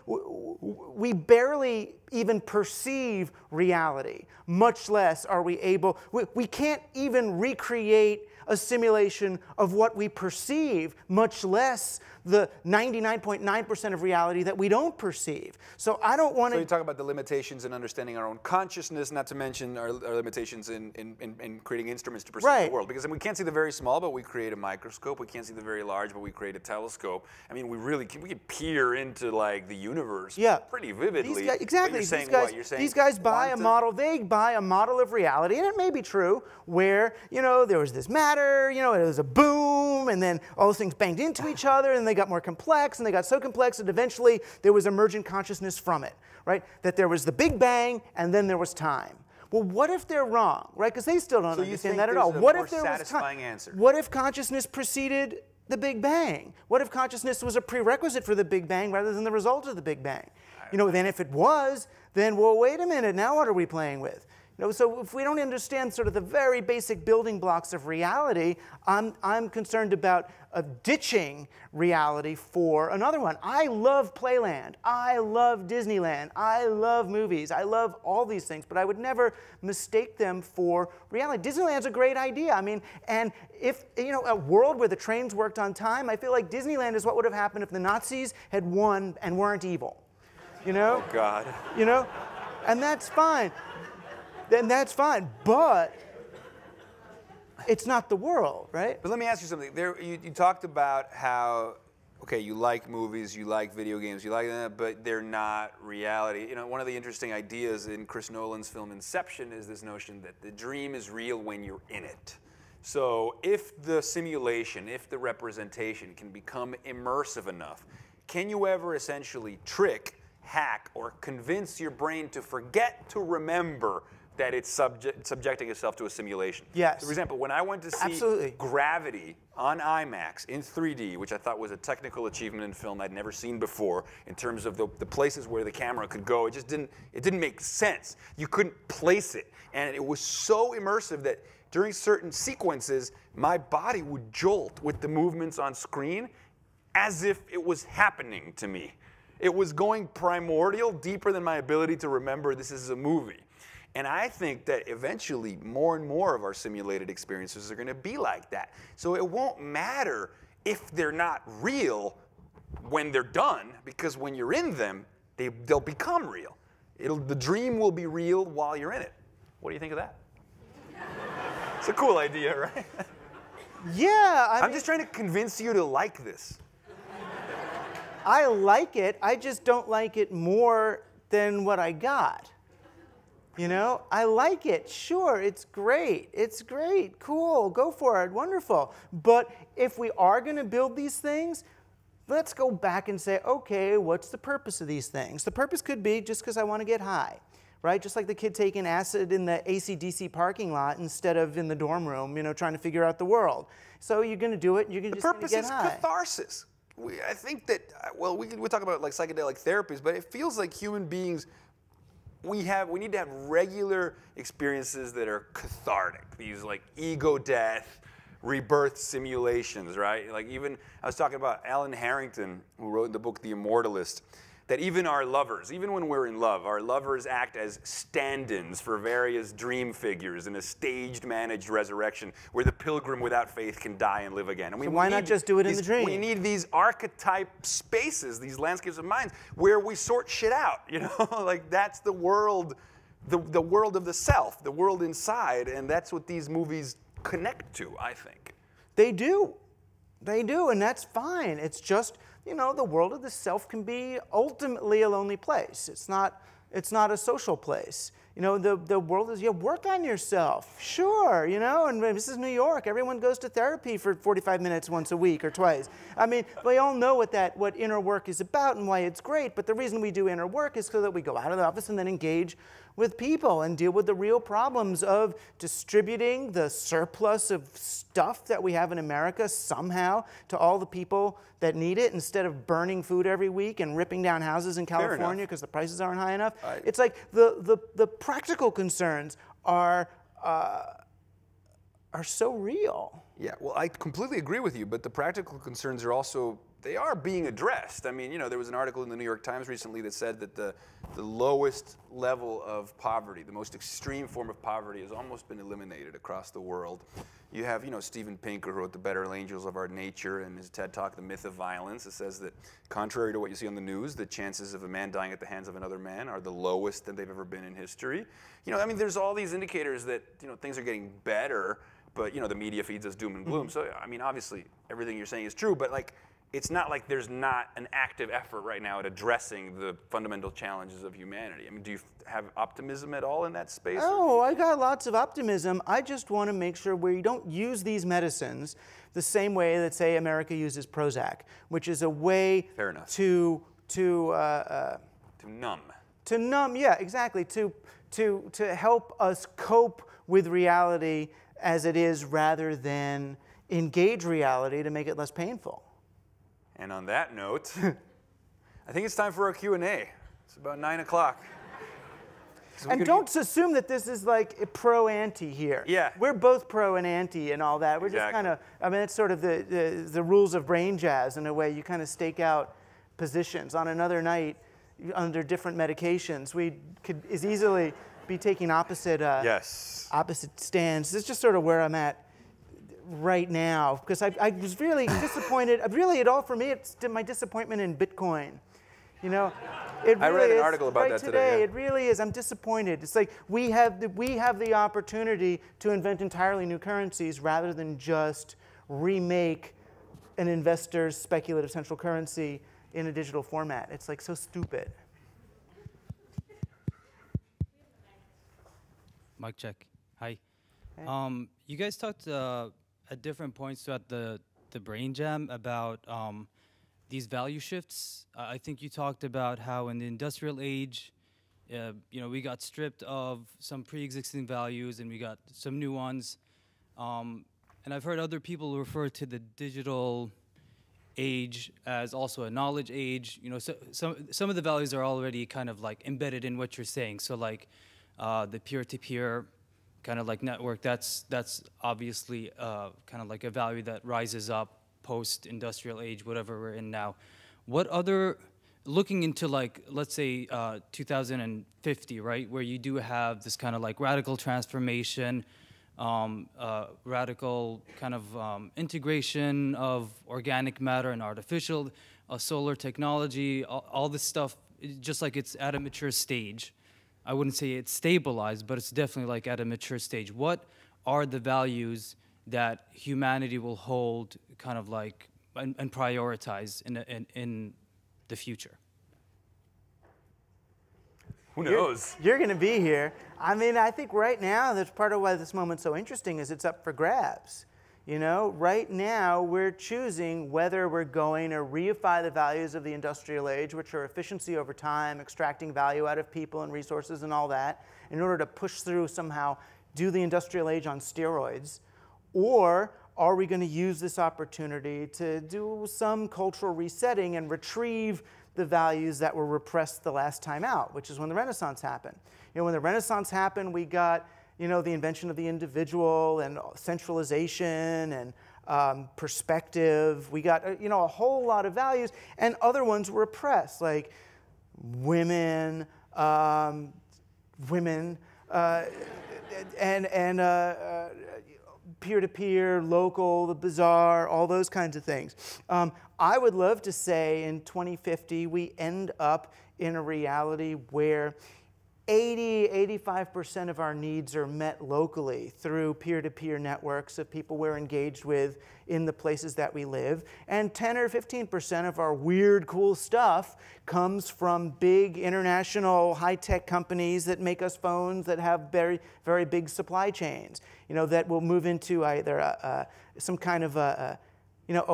even perceive reality, much less are we able, we can't even recreate a simulation of what we perceive, much less the 99.9% of reality that we don't perceive. So I don't want to... So you talk about the limitations in understanding our own consciousness, not to mention our limitations in creating instruments to perceive the world. Because we can't see the very small, but we create a microscope. We can't see the very large, but we create a telescope. I mean, we can peer into like the universe pretty vividly. Exactly. You're saying what? You're saying these guys buy a model. They buy a model of reality, and it may be true, where, you know, there was this matter, you know, it was a boom, and then all those things banged into each other, and they got more complex, and they got so complex that eventually there was emergent consciousness from it, right? That there was the Big Bang, and then there was time. Well, what if they're wrong, right? Because they still don't understand that at all. What if there was satisfying answer? What if consciousness preceded the Big Bang? What if consciousness was a prerequisite for the Big Bang rather than the result of the Big Bang? You know, then if it was, then, well, wait a minute, now what are we playing with? You know, so if we don't understand sort of the very basic building blocks of reality, I'm concerned about ditching reality for another one. I love Playland. I love Disneyland. I love movies. I love all these things, but I would never mistake them for reality. Disneyland's a great idea. I mean, and if, you know, a world where the trains worked on time, I feel like Disneyland is what would have happened if the Nazis had won and weren't evil. You know? Oh, God. You know? And that's fine. Then that's fine, but it's not the world, right? But let me ask you something. You talked about how, okay, you like movies, you like video games, you like that, but they're not reality. You know, one of the interesting ideas in Chris Nolan's film Inception is this notion that the dream is real when you're in it. So if the simulation, if the representation can become immersive enough, can you ever essentially trick, hack, or convince your brain to forget to remember that it's subjecting itself to a simulation? Yes. So for example, when I went to see Gravity on IMAX in 3D, which I thought was a technical achievement in film I'd never seen before in terms of the places where the camera could go, it didn't make sense. You couldn't place it. And it was so immersive that during certain sequences, my body would jolt with the movements on screen as if it was happening to me. It was going primordial, deeper than my ability to remember this is a movie. And I think that eventually more and more of our simulated experiences are going to be like that. So it won't matter if they're not real when they're done, because when you're in them, they'll become real. The dream will be real while you're in it. What do you think of that? It's a cool idea, right? Yeah. I'm just trying to convince you to like this. I like it. I just don't like it more than what I got. You know, I like it. Sure, it's great. It's great. Cool. Go for it. Wonderful. But if we are going to build these things, let's go back and say, okay, what's the purpose of these things? The purpose could be just because I want to get high, right? Just like the kid taking acid in the AC/DC parking lot instead of in the dorm room, you know, trying to figure out the world. So you're going to do it, and you're going to just get high. The purpose is catharsis. I think that, well, we talk about like psychedelic therapies, but it feels like human beings, we need to have regular experiences that are cathartic. These like ego death, rebirth simulations, right? Like even, I was talking about Alan Harrington, who wrote the book The Immortalist. that even our lovers, even when we're in love, our lovers act as stand-ins for various dream figures in a staged, managed resurrection where the pilgrim without faith can die and live again. I mean, so why not just do it in the dream? We need these archetype spaces, these landscapes of minds, where we sort shit out, you know? Like, that's the world, the world of the self, the world inside, and that's what these movies connect to, I think. They do. They do, and that's fine. It's just, you know, the world of the self can be ultimately a lonely place. It's not a social place. You know, the world is, work on yourself. Sure, you know, and this is New York. Everyone goes to therapy for 45 minutes once a week or twice. I mean, we all know what inner work is about and why it's great, but the reason we do inner work is so that we go out of the office and then engage with people and deal with the real problems of distributing the surplus of stuff that we have in America somehow to all the people that need it instead of burning food every week and ripping down houses in California because the prices aren't high enough. It's like the practical concerns are so real. Yeah, well, I completely agree with you, but the practical concerns are also, they are being addressed. I mean, you know, there was an article in the New York Times recently that said that the lowest level of poverty, the most extreme form of poverty, has almost been eliminated across the world. You have, you know, Steven Pinker, who wrote The Better Angels of Our Nature, and his TED Talk, The Myth of Violence. It says that, contrary to what you see on the news, the chances of a man dying at the hands of another man are the lowest that they've ever been in history. You know, I mean, there's all these indicators that, you know, things are getting better, but, you know, the media feeds us doom and gloom. So, I mean, obviously, everything you're saying is true, but, like, it's not like there's not an active effort right now at addressing the fundamental challenges of humanity. I mean, do you have optimism at all in that space? Oh, I got lots of optimism. I just want to make sure we don't use these medicines the same way that, say, America uses Prozac, which is a way Fair enough. to numb. To numb, yeah, exactly. To help us cope with reality as it is rather than engage reality to make it less painful. And on that note, I think it's time for our Q&A. It's about 9 o'clock. So and don't assume that this is like a pro-anti here. Yeah. We're both pro and anti and all that. We're Exactly. just kind of, I mean, it's sort of the rules of brain jazz in a way. You kind of stake out positions. On another night, under different medications, we could as easily be taking opposite stands. This is just sort of where I'm at right now, because I was really disappointed. Really, it all for me, it's my disappointment in Bitcoin. You know, it really I read an article about that today. Yeah. It really is. I'm disappointed. It's like we have the opportunity to invent entirely new currencies rather than just remake an investor's speculative central currency in a digital format. It's like so stupid. Mic check. Hi. Hey. You guys talked at different points throughout the brain jam about these value shifts. I think you talked about how in the industrial age, you know, we got stripped of some pre-existing values and we got some new ones. And I've heard other people refer to the digital age as also a knowledge age. You know, so some of the values are already kind of like embedded in what you're saying. So like the peer-to-peer kind of like network, that's obviously kind of like a value that rises up post-industrial age, whatever we're in now. What other, looking into like, let's say 2050, right, where you do have this kind of like radical transformation, radical kind of integration of organic matter and artificial, solar technology, all this stuff, just like it's at a mature stage. I wouldn't say it's stabilized, but it's definitely like at a mature stage. What are the values that humanity will hold kind of like and prioritize in the future? Who knows? You're going to be here. I mean, I think right now, that's part of why this moment's so interesting is it's up for grabs. You know, right now we're choosing whether we're going to reify the values of the industrial age, which are efficiency over time, extracting value out of people and resources and all that, in order to push through somehow, do the industrial age on steroids, or are we going to use this opportunity to do some cultural resetting and retrieve the values that were repressed the last time out, which is when the Renaissance happened. You know, when the Renaissance happened, we got, you know, the invention of the individual and centralization and perspective. We got, you know, a whole lot of values, and other ones were repressed, like women, and peer-to-peer, local, the bazaar, all those kinds of things. I would love to say in 2050 we end up in a reality where 85% of our needs are met locally through peer-to-peer networks of people we're engaged with in the places that we live. And 10 or 15% of our weird, cool stuff comes from big international high-tech companies that make us phones that have very, very big supply chains, that will move into either some kind of a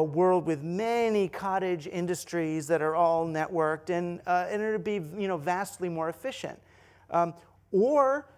world with many cottage industries that are all networked, and it'll be, vastly more efficient. Or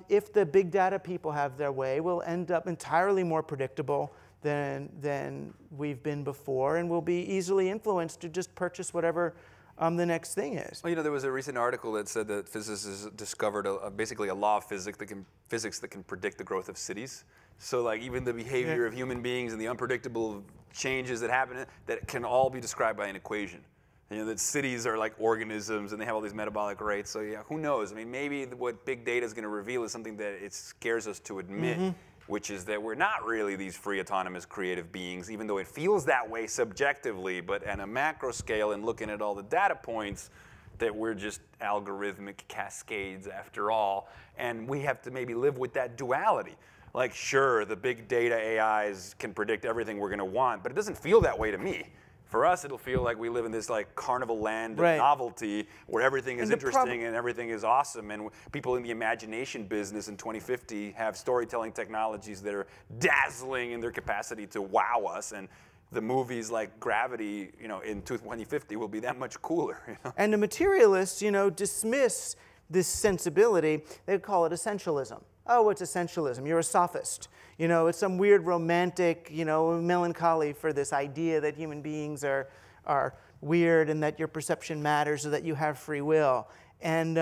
if the big data people have their way, we'll end up entirely more predictable than we've been before, and we'll be easily influenced to just purchase whatever the next thing is. Well, there was a recent article that said that physicists discovered basically a law of physics that can predict the growth of cities. So like even the behavior of human beings and the unpredictable changes that happen, that can all be described by an equation. That cities are like organisms and they have all these metabolic rates. So yeah, who knows? I mean, maybe what big data is going to reveal is something that it scares us to admit, which is that we're not really these free, autonomous, creative beings, even though it feels that way subjectively. But at a macro scale and looking at all the data points, that we're just algorithmic cascades after all. And we have to maybe live with that duality. Like, sure, the big data AIs can predict everything we're going to want, but it doesn't feel that way to me. For us, it'll feel like we live in this like carnival land of novelty where everything is interesting and everything is awesome. And people in the imagination business in 2050 have storytelling technologies that are dazzling in their capacity to wow us. And the movies like Gravity, in 2050 will be that much cooler. And the materialists, dismiss this sensibility. They call it essentialism. Oh, it's essentialism. You're a sophist. It's some weird romantic, melancholy for this idea that human beings are weird and that your perception matters or that you have free will. And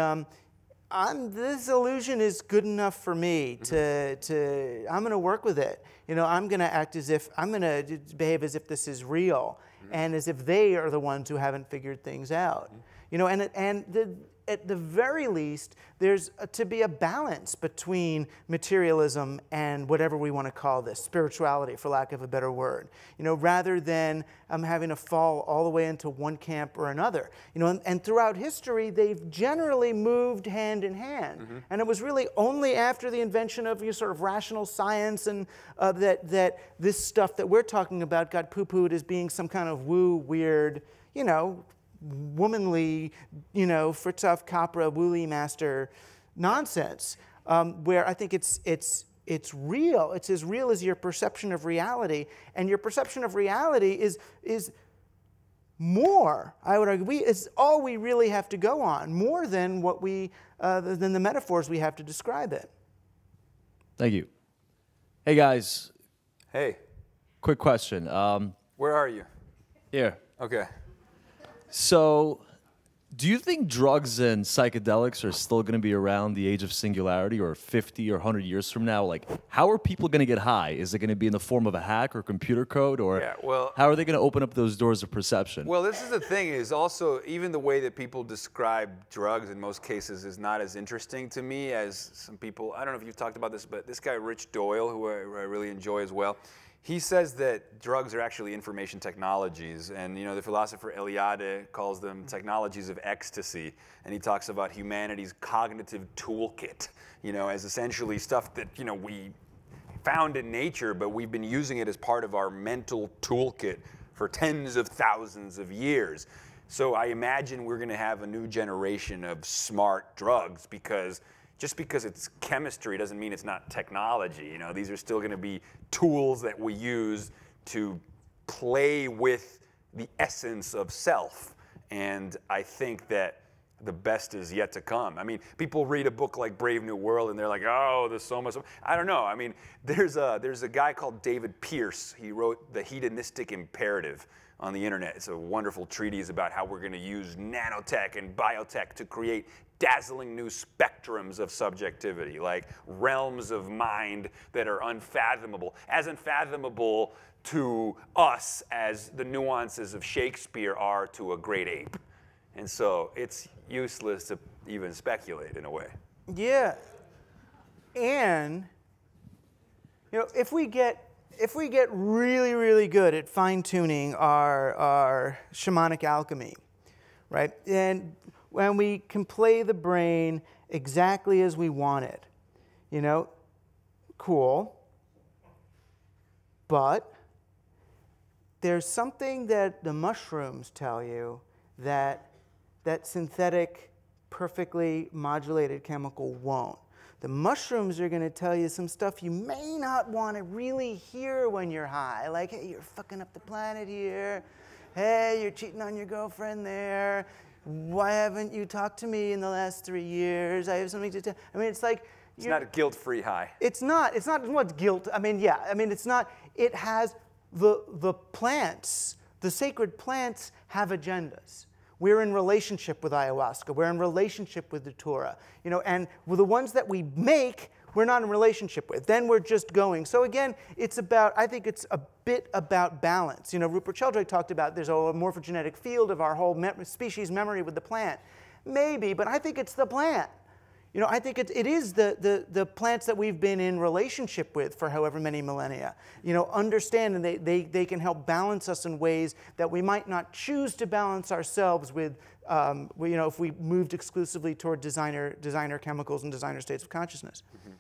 this illusion is good enough for me to I'm going to work with it. I'm going to act as if, I'm going to behave as if this is real and as if they are the ones who haven't figured things out. At the very least, there's to be a balance between materialism and whatever we want to call this, spirituality, for lack of a better word. Rather than having to fall all the way into one camp or another. And throughout history, they've generally moved hand in hand. And it was really only after the invention of sort of rational science and that this stuff that we're talking about got poo-pooed as being some kind of woo, weird, womanly, Fritjof Capra, woolly master nonsense, where I think it's real. It's as real as your perception of reality, and your perception of reality is more. I would argue it's all we really have to go on, more than what than the metaphors we have to describe it. Thank you. Hey guys. Hey. Quick question. Where are you? Here. Okay. So, do you think drugs and psychedelics are still going to be around the age of singularity, or 50 or 100 years from now? Like, how are people going to get high? Is it going to be in the form of a hack or computer code? Or how are they going to open up those doors of perception? Well, this is the thing, is also even the way that people describe drugs in most cases is not as interesting to me as some people. I don't know if you've talked about this, but this guy, Rich Doyle, who I really enjoy as well, he says that drugs are actually information technologies, and the philosopher Eliade calls them technologies of ecstasy, and he talks about humanity's cognitive toolkit, as essentially stuff that we found in nature, but we've been using it as part of our mental toolkit for tens of thousands of years. So I imagine we're going to have a new generation of smart drugs, because just because it's chemistry doesn't mean it's not technology. These are still going to be tools that we use to play with the essence of self. And I think that the best is yet to come. I mean, people read a book like Brave New World and they're like, oh, there's so much. I don't know. I mean, there's a guy called David Pierce. He wrote The Hedonistic Imperative on the internet. It's a wonderful treatise about how we're going to use nanotech and biotech to create dazzling new spectrums of subjectivity, like realms of mind that are unfathomable, as unfathomable to us as the nuances of Shakespeare are to a great ape. And so it's useless to even speculate in a way. Yeah. And, if we get really, really good at fine-tuning our shamanic alchemy, right? And when we can play the brain exactly as we want it, cool. But there's something that the mushrooms tell you that synthetic, perfectly modulated chemical won't. The mushrooms are going to tell you some stuff you may not want to really hear when you're high. Like, hey, you're fucking up the planet here. Hey, you're cheating on your girlfriend there. Why haven't you talked to me in the last 3 years? I have something to tell. I mean, it's like... It's not a guilt-free high. It's not what's guilt. I mean, yeah. I mean, it's not. It has the plants, the sacred plants have agendas. We're in relationship with ayahuasca. We're in relationship with the Torah. And with the ones that we make, we're not in relationship with. Then we're just going. So again, I think it's a bit about balance. Rupert Sheldrake talked about there's a morphogenetic field of our whole species memory with the plant. Maybe, but I think it's the plant. I think it is the plants that we've been in relationship with for however many millennia. Understand, and they can help balance us in ways that we might not choose to balance ourselves with, if we moved exclusively toward designer chemicals and designer states of consciousness. Mm-hmm.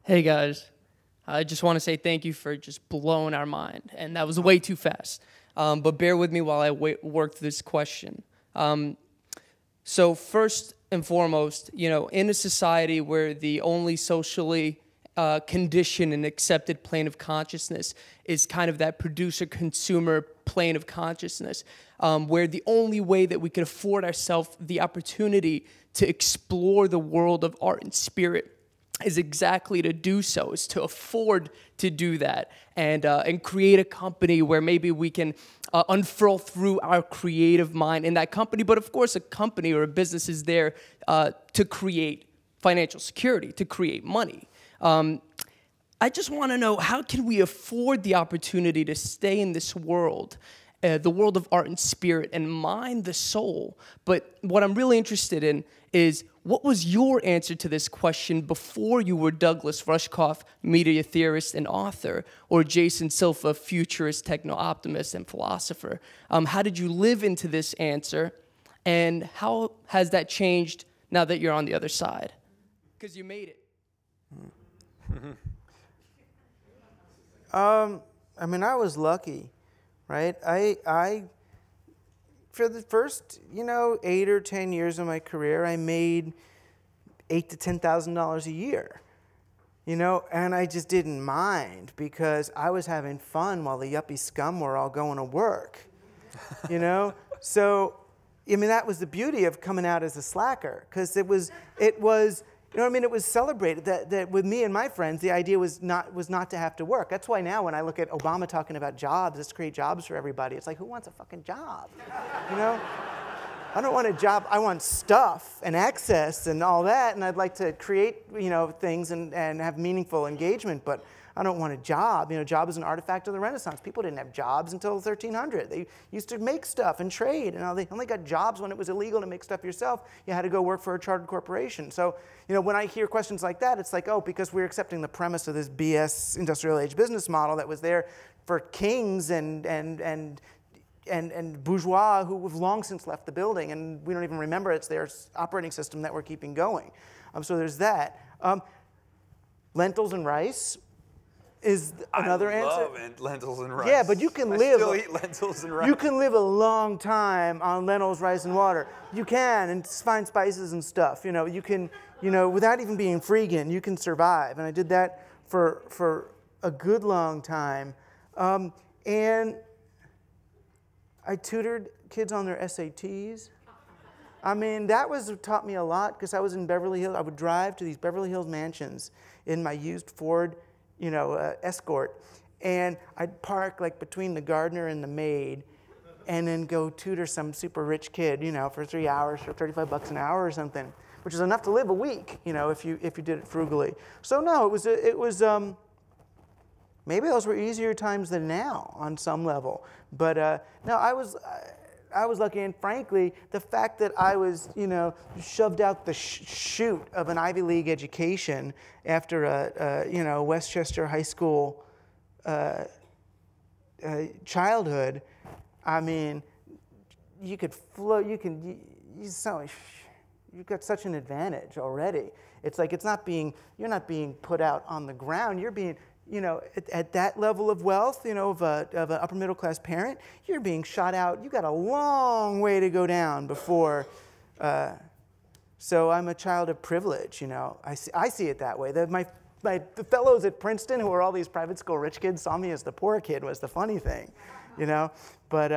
Hey guys, I just want to say thank you for just blowing our mind, and that was way too fast. But bear with me while I work through this question. So first and foremost, in a society where the only socially conditioned and accepted plane of consciousness is kind of that producer-consumer plane of consciousness, where the only way that we can afford ourselves the opportunity to explore the world of art and spirit is exactly to do so, is to afford to do that and create a company where maybe we can unfurl through our creative mind in that company. But of course, a company or a business is there to create financial security, to create money. I just want to know, how can we afford the opportunity to stay in this world, the world of art and spirit, and mine the soul? But what I'm really interested in is, what was your answer to this question before you were Douglas Rushkoff, media theorist and author, or Jason Silva, futurist, techno-optimist, and philosopher? How did you live into this answer, and how has that changed now that you're on the other side? Because you made it. I mean, I was lucky, right? I for the first, 8 or 10 years of my career, I made $8,000 to $10,000 a year, and I just didn't mind because I was having fun while the yuppie scum were all going to work, So, I mean, that was the beauty of coming out as a slacker, because it was. It was celebrated that with me and my friends, the idea was not to have to work. That's why now when I look at Obama talking about jobs, let's create jobs for everybody, it's like, who wants a fucking job? I don't want a job. I want stuff and access and all that, and I'd like to create, things and have meaningful engagement, but I don't want a job. Job is an artifact of the Renaissance. People didn't have jobs until 1300. They used to make stuff and trade, and they only got jobs when it was illegal to make stuff yourself. You had to go work for a chartered corporation. So, when I hear questions like that, it's like, oh, because we're accepting the premise of this BS industrial age business model that was there for kings and bourgeois who have long since left the building, and we don't even remember it's their operating system that we're keeping going. So there's that. Lentils and rice is another answer. I love lentils and rice. Yeah, but you can live. I still eat lentils and rice. You can live a long time on lentils, rice, and water. You can, and find spices and stuff. You can, without even being freegan, you can survive. And I did that for a good long time. And I tutored kids on their SATs. I mean, that taught me a lot, because I was in Beverly Hills. I would drive to these Beverly Hills mansions in my used Ford, Escort, and I'd park between the gardener and the maid, and then go tutor some super rich kid, for 3 hours for $35 an hour or something, which is enough to live a week, if you did it frugally. So no, it was Maybe those were easier times than now on some level. But no, I was lucky, and frankly, the fact that I was, shoved out the chute of an Ivy League education after a Westchester High School childhood, I mean, you could flow. You've got such an advantage already. It's like you're not being put out on the ground. You're being, at that level of wealth, of an upper middle class parent, you're being shot out. You got a long way to go down before. So I'm a child of privilege. I see it that way. The fellows at Princeton, who are all these private school rich kids, saw me as the poor kid. Was the funny thing, But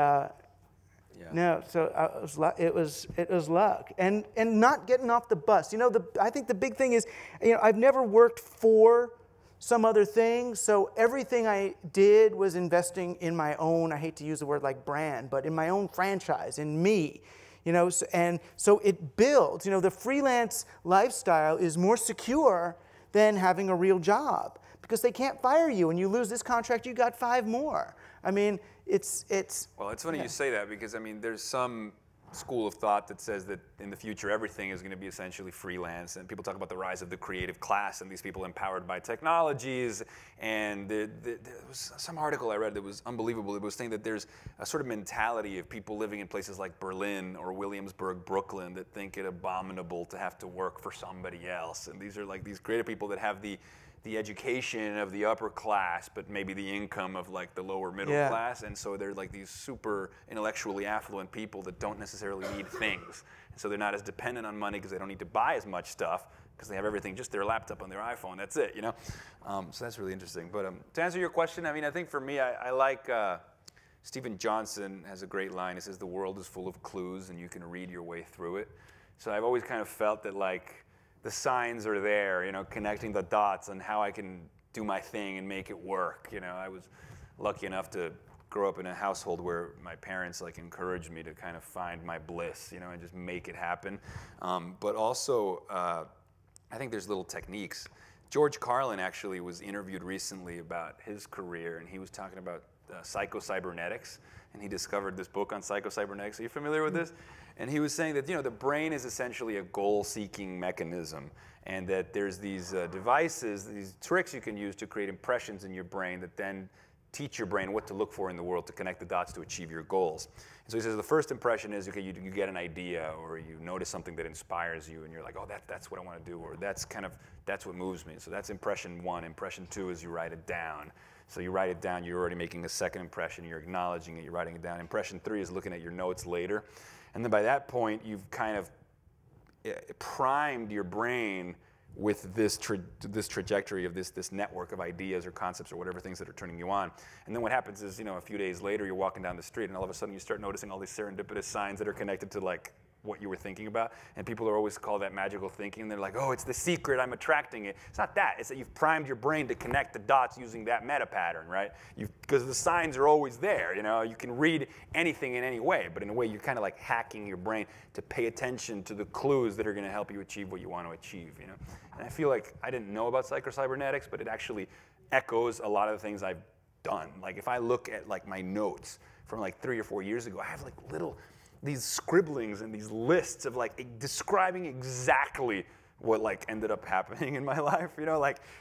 Yeah. no, so it was luck, and not getting off the bus. I think the big thing is, I've never worked for some other thing, so everything I did was investing in my own. I hate to use the word like brand, but in my own franchise, in me. And so it builds. The freelance lifestyle is more secure than having a real job, because they can't fire you, and you lose this contract, you got 5 more. I mean, it's. Well, it's funny you say that, because there's some school of thought that says that in the future everything is going to be essentially freelance, and people talk about the rise of the creative class and these people empowered by technologies. And there was some article I read that was unbelievable. It was saying that there's a sort of mentality of people living in places like Berlin or Williamsburg, Brooklyn, that think it abominable to have to work for somebody else. And these are like these creative people that have the education of the upper class, but maybe the income of like the lower middle class, and so they're like these super intellectually affluent people that don't necessarily need things, and so they're not as dependent on money because they don't need to buy as much stuff because they have everything, just their laptop on their iPhone. That's it, So that's really interesting. But to answer your question, I think for me, I like Stephen Johnson has a great line. He says the world is full of clues and you can read your way through it. So I've always kind of felt that like the signs are there, connecting the dots on how I can do my thing and make it work. I was lucky enough to grow up in a household where my parents encouraged me to kind of find my bliss, and just make it happen. But also, I think there's little techniques. George Carlin actually was interviewed recently about his career, and he was talking about psycho-cybernetics, and he discovered this book on psycho-cybernetics. Are you familiar with this? And he was saying that the brain is essentially a goal-seeking mechanism, and that there's these devices, these tricks you can use to create impressions in your brain that then teach your brain what to look for in the world to connect the dots to achieve your goals. And so he says the first impression is, okay, you get an idea, or you notice something that inspires you, and you're like, oh, that's what I want to do, or that's what moves me. So that's impression 1. Impression 2 is you write it down. So you write it down, you're already making a second impression, you're acknowledging it, you're writing it down. Impression 3 is looking at your notes later. And then by that point, you've kind of primed your brain with this trajectory of this network of ideas or concepts or whatever things that are turning you on. And then what happens is, a few days later, you're walking down the street, and all of a sudden you start noticing all these serendipitous signs that are connected to what you were thinking about. And people are always call that magical thinking. And they're like, oh, it's the secret, I'm attracting it. It's not that. It's that you've primed your brain to connect the dots using that meta pattern, right? Because the signs are always there. You can read anything in any way, but in a way you're kind of like hacking your brain to pay attention to the clues that are going to help you achieve what you want to achieve. And I feel like I didn't know about psycho-cybernetics, but it actually echoes a lot of the things I've done. Like if I look at my notes from 3 or 4 years ago, I have these scribblings and these lists of describing exactly what ended up happening in my life,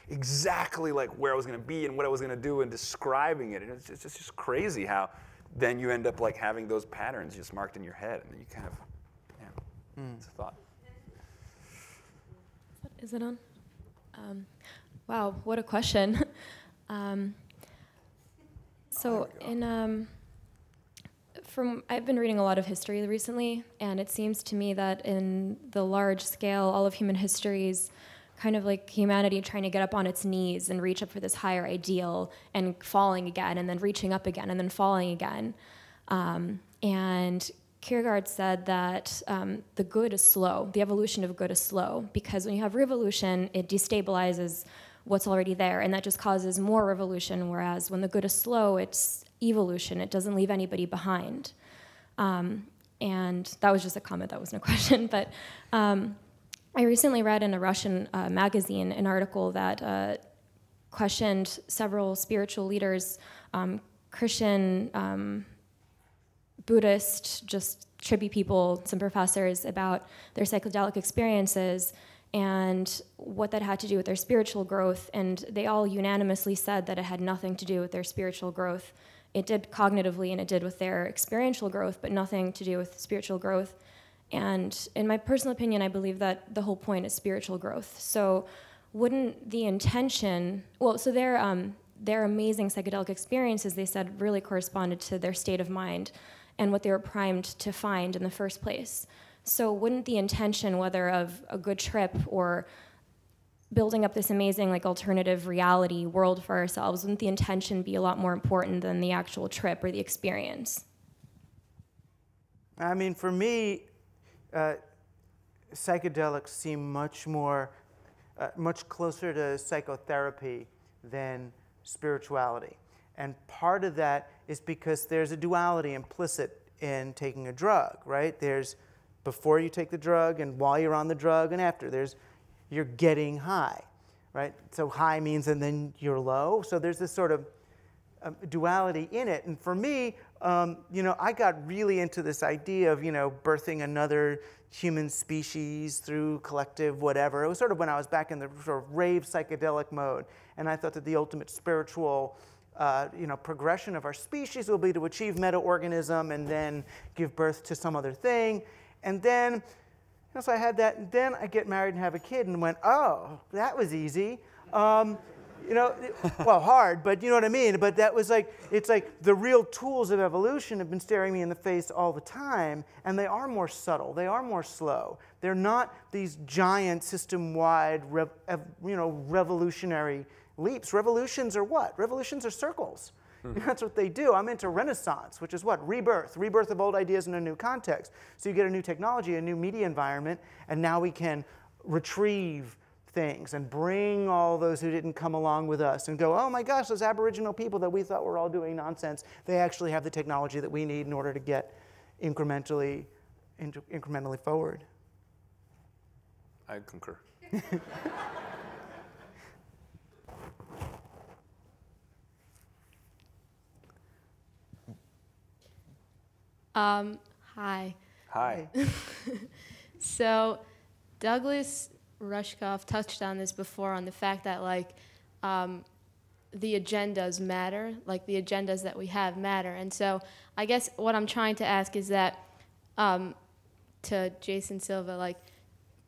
exactly where I was going to be and what I was going to do, and describing it. And it's just crazy how then you end up having those patterns just marked in your head, and then you kind of, it's a thought. Is it on? Wow, what a question. I've been reading a lot of history recently, and it seems to me that in the large scale, all of human history is kind of like humanity trying to get up on its knees and reach up for this higher ideal and falling again, and then reaching up again, and then falling again. And Kierkegaard said that the good is slow, the evolution of good is slow, because when you have revolution, it destabilizes what's already there, and that just causes more revolution, whereas when the good is slow, it's evolution. It doesn't leave anybody behind. And that was just a comment, that wasn't a question. But I recently read in a Russian magazine an article that questioned several spiritual leaders, Christian, Buddhist, just trippy people, some professors, about their psychedelic experiences and what that had to do with their spiritual growth, and they all unanimously said that it had nothing to do with their spiritual growth. It did cognitively and it did with their experiential growth, but nothing to do with spiritual growth. And in my personal opinion, I believe that the whole point is spiritual growth. So wouldn't the intention, well, so their amazing psychedelic experiences, they said, really corresponded to their state of mind and what they were primed to find in the first place. So wouldn't the intention, whether of a good trip or building up this amazing like alternative reality world for ourselves, wouldn't the intention be a lot more important than the actual trip or the experience? I mean, for me, psychedelics seem much closer to psychotherapy than spirituality. And part of that is because there's a duality implicit in taking a drug, right? There's before you take the drug and while you're on the drug and after. You're getting high, right? So high means and then you're low. So there's this sort of duality in it. And for me, I got really into this idea of, birthing another human species through collective whatever. It was sort of when I was back in the sort of rave psychedelic mode. And I thought that the ultimate spiritual progression of our species will be to achieve meta-organism and then give birth to some other thing. And then, so I had that, and then I get married and have a kid and went, oh, that was easy. Well, hard, but you know what I mean? But that was like, it's like the real tools of evolution have been staring me in the face all the time, and they are more subtle, they are more slow. They're not these giant system-wide, revolutionary leaps. Revolutions are what? Revolutions are circles. That's what they do. I'm into Renaissance, which is what? Rebirth of old ideas in a new context. So you get a new technology, a new media environment, and now we can retrieve things and bring all those who didn't come along with us and go, oh my gosh, those Aboriginal people that we thought were all doing nonsense, they actually have the technology that we need in order to get incrementally forward. I concur. Hi. Hi. So Douglas Rushkoff touched on this before, on the fact that the agendas matter, like the agendas that we have matter. And so I guess what I'm trying to ask is that to Jason Silva,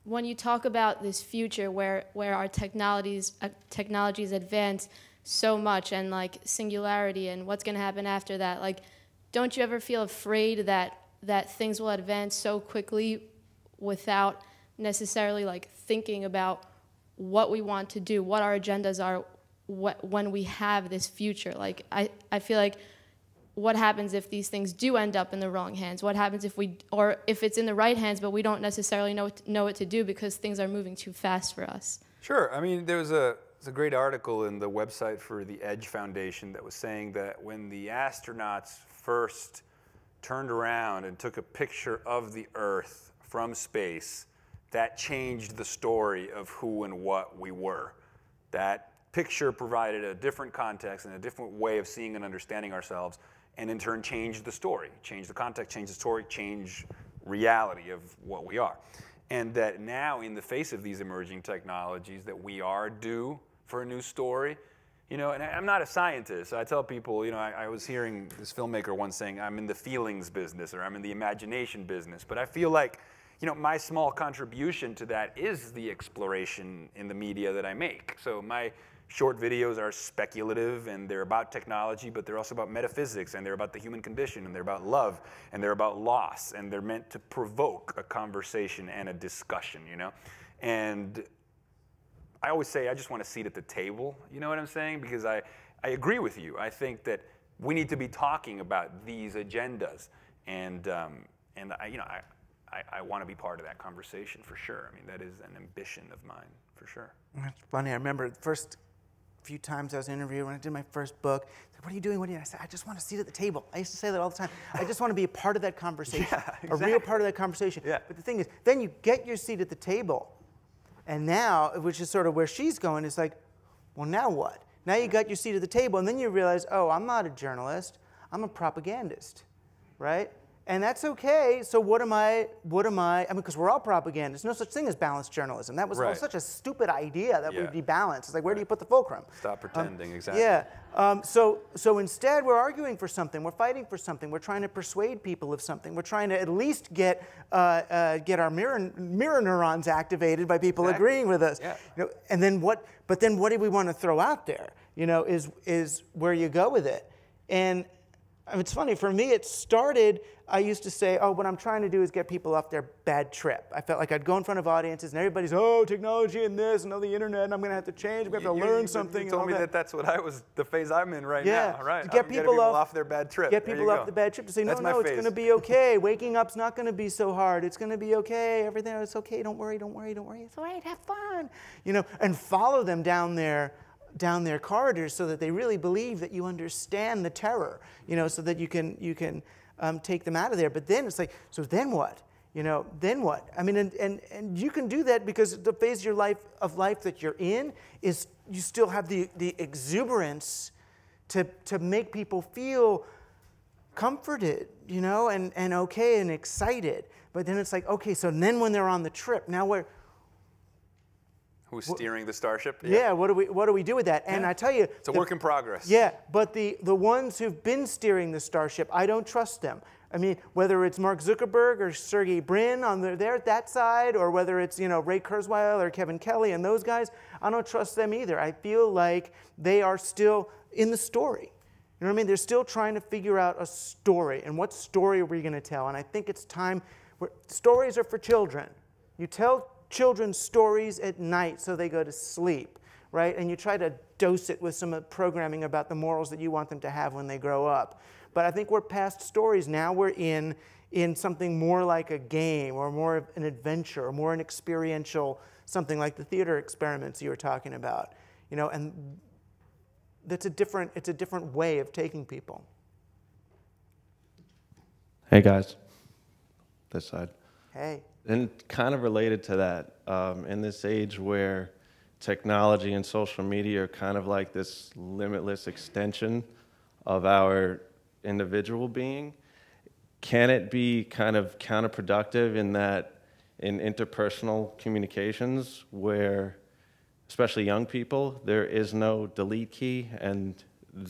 when you talk about this future where our technologies advance so much, and singularity and what's going to happen after that, don't you ever feel afraid that things will advance so quickly without necessarily thinking about what we want to do, what our agendas are when we have this future? I feel like, what happens if these things do end up in the wrong hands? What happens if it's in the right hands, but we don't necessarily know what to do because things are moving too fast for us? Sure. I mean, there's a great article in the website for the Edge Foundation that was saying that when the astronauts first turned around and took a picture of the Earth from space, that changed the story of who and what we were. That picture provided a different context and a different way of seeing and understanding ourselves, and in turn changed the story, changed the context, changed the story, changed reality of what we are. And that now, in the face of these emerging technologies, that we are due for a new story. And I'm not a scientist, so I tell people, I was hearing this filmmaker once saying, I'm in the feelings business, or I'm in the imagination business, but I feel like, my small contribution to that is the exploration in the media that I make. So my short videos are speculative, and they're about technology, but they're also about metaphysics, and they're about the human condition, and they're about love, and they're about loss, and they're meant to provoke a conversation and a discussion, And I always say I just want a seat at the table, you know what I'm saying? Because I agree with you. I think that we need to be talking about these agendas, and I want to be part of that conversation for sure. I mean, that is an ambition of mine for sure. That's funny. I remember the first few times I was interviewed when I did my first book. Said, what are you doing? I said, I just want a seat at the table. I used to say that all the time. I just want to be a part of that conversation, a real part of that conversation. Yeah. But the thing is, then you get your seat at the table, and now, which is sort of where she's going, is well, now what? Now you got your seat at the table, and then you realize, oh, I'm not a journalist. I'm a propagandist, right? And that's okay. So what am I? I mean, because we're all propagandists. No such thing as balanced journalism. That was such a stupid idea that we'd be balanced. It's like, where do you put the fulcrum? Stop pretending, exactly. Yeah. So instead, we're arguing for something. We're fighting for something. We're trying to persuade people of something. We're trying to at least get our mirror neurons activated by people agreeing with us. Yeah. You know, and then what? But then what do we want to throw out there? You know, is where you go with it. And it's funny, for me, it started, I used to say, oh, what I'm trying to do is get people off their bad trip. I felt like I'd go in front of audiences and everybody's, oh, technology and this and the internet, and I'm going to have to change, I'm going to have to learn something. You told me that's what the phase I'm in right now, right? To get people off their bad trip. Get people off the bad trip to say, no, it's going to be okay. Waking up's not going to be so hard. It's going to be okay. Everything is okay. Don't worry. It's all right. Have fun. You know, and follow them down their corridors so that they really believe that you understand the terror, you know, so that you can take them out of there. But then it's like, so then what? You know, then what? I mean, and you can do that because the phase of life that you're in is you still have the exuberance to make people feel comforted, you know, and okay and excited. But then it's like, okay, so then when they're on the trip, now who's steering the starship? Yeah, what do we do with that? And I tell you, it's a work in progress. Yeah, but the ones who've been steering the starship, I don't trust them. I mean, whether it's Mark Zuckerberg or Sergey Brin on that side, or whether it's, you know, Ray Kurzweil or Kevin Kelly and those guys, I don't trust them either. I feel like they are still in the story. You know what I mean? They're still trying to figure out a story, and what story are we going to tell? And I think it's time. Stories are for children. You tell children stories at night so they go to sleep, right? And you try to dose it with some programming about the morals that you want them to have when they grow up. But I think we're past stories. Now we're in something more like a game, or more of an adventure, or more an experiential, something like the theater experiments you were talking about. You know, and it's a different way of taking people. Hey guys, this side. Hey. And kind of related to that, in this age where technology and social media are kind of like this limitless extension of our individual being, can it be kind of counterproductive in that in interpersonal communications where, especially young people, there is no delete key, and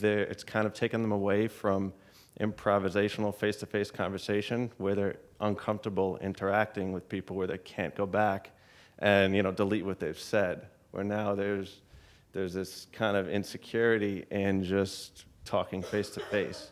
it's kind of taken them away from improvisational face-to-face conversation where they're uncomfortable interacting with people, where they can't go back and, you know, delete what they've said, where now there's this kind of insecurity in just talking face-to-face.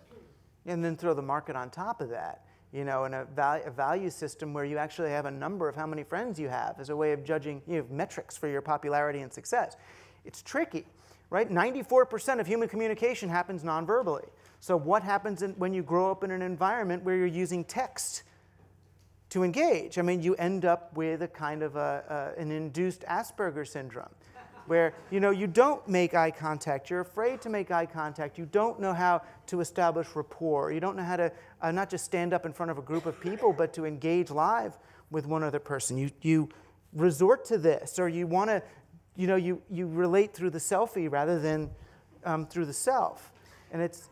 And then throw the market on top of that, you know, in a value system where you actually have a number of how many friends you have as a way of judging, you have metrics for your popularity and success. It's tricky, right? 94% of human communication happens non-verbally. So what happens when you grow up in an environment where you're using text to engage? I mean, you end up with a kind of an induced Asperger syndrome, where, you know, you don't make eye contact. You're afraid to make eye contact. You don't know how to establish rapport. You don't know how to not just stand up in front of a group of people, but to engage live with one other person. You resort to this, or you want to, you know, you relate through the selfie rather than through the self, and it's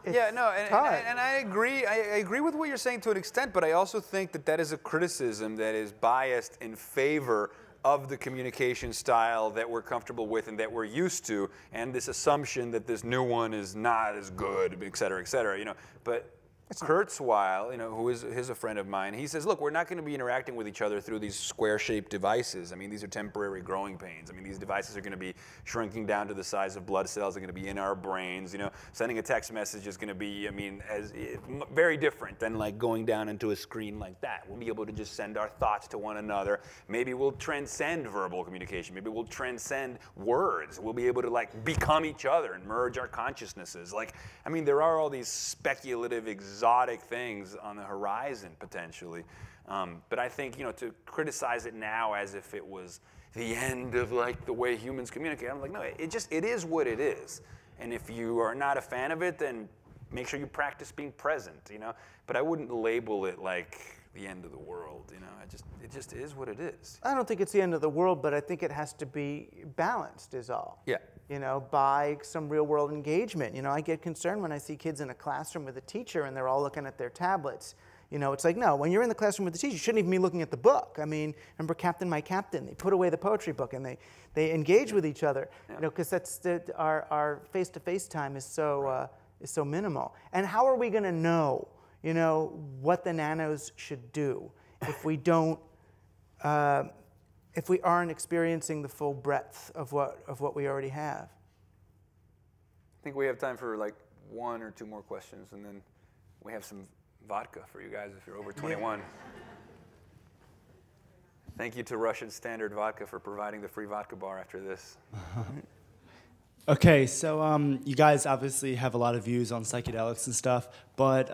yeah, no, and I agree. I agree with what you're saying to an extent, but I also think that is a criticism that is biased in favor of the communication style that we're comfortable with and that we're used to, and this assumption that this new one is not as good, et cetera, you know. But Kurzweil, you know, who is a friend of mine, he says, look, we're not going to be interacting with each other through these square-shaped devices. I mean, these are temporary growing pains. I mean, these devices are going to be shrinking down to the size of blood cells. They're going to be in our brains. You know, sending a text message is going to be, I mean, very different than like going down into a screen like that. We'll be able to just send our thoughts to one another. Maybe we'll transcend verbal communication. Maybe we'll transcend words. We'll be able to like become each other and merge our consciousnesses. Like, I mean, there are all these speculative, exotic things on the horizon potentially, but I think, you know, to criticize it now as if it was the end of like the way humans communicate, I'm like, no, it is what it is, and if you are not a fan of it, then make sure you practice being present, you know. But I wouldn't label it like the end of the world, you know. It just is what it is. I don't think it's the end of the world, but I think it has to be balanced is all. Yeah. you know, by some real world engagement. You know, I get concerned when I see kids in a classroom with a teacher and they're all looking at their tablets. You know, it's like, no, when you're in the classroom with the teacher, you shouldn't even be looking at the book. I mean, remember Captain, My Captain? They put away the poetry book and they engage with each other, you know, because our face-to-face time is so minimal. And how are we going to know, you know, what the nanos should do if we don't, if we aren't experiencing the full breadth of what we already have? I think we have time for like 1 or 2 more questions, and then we have some vodka for you guys if you're over 21. Yeah. Thank you to Russian Standard Vodka for providing the free vodka bar after this. Okay, so you guys obviously have a lot of views on psychedelics and stuff, but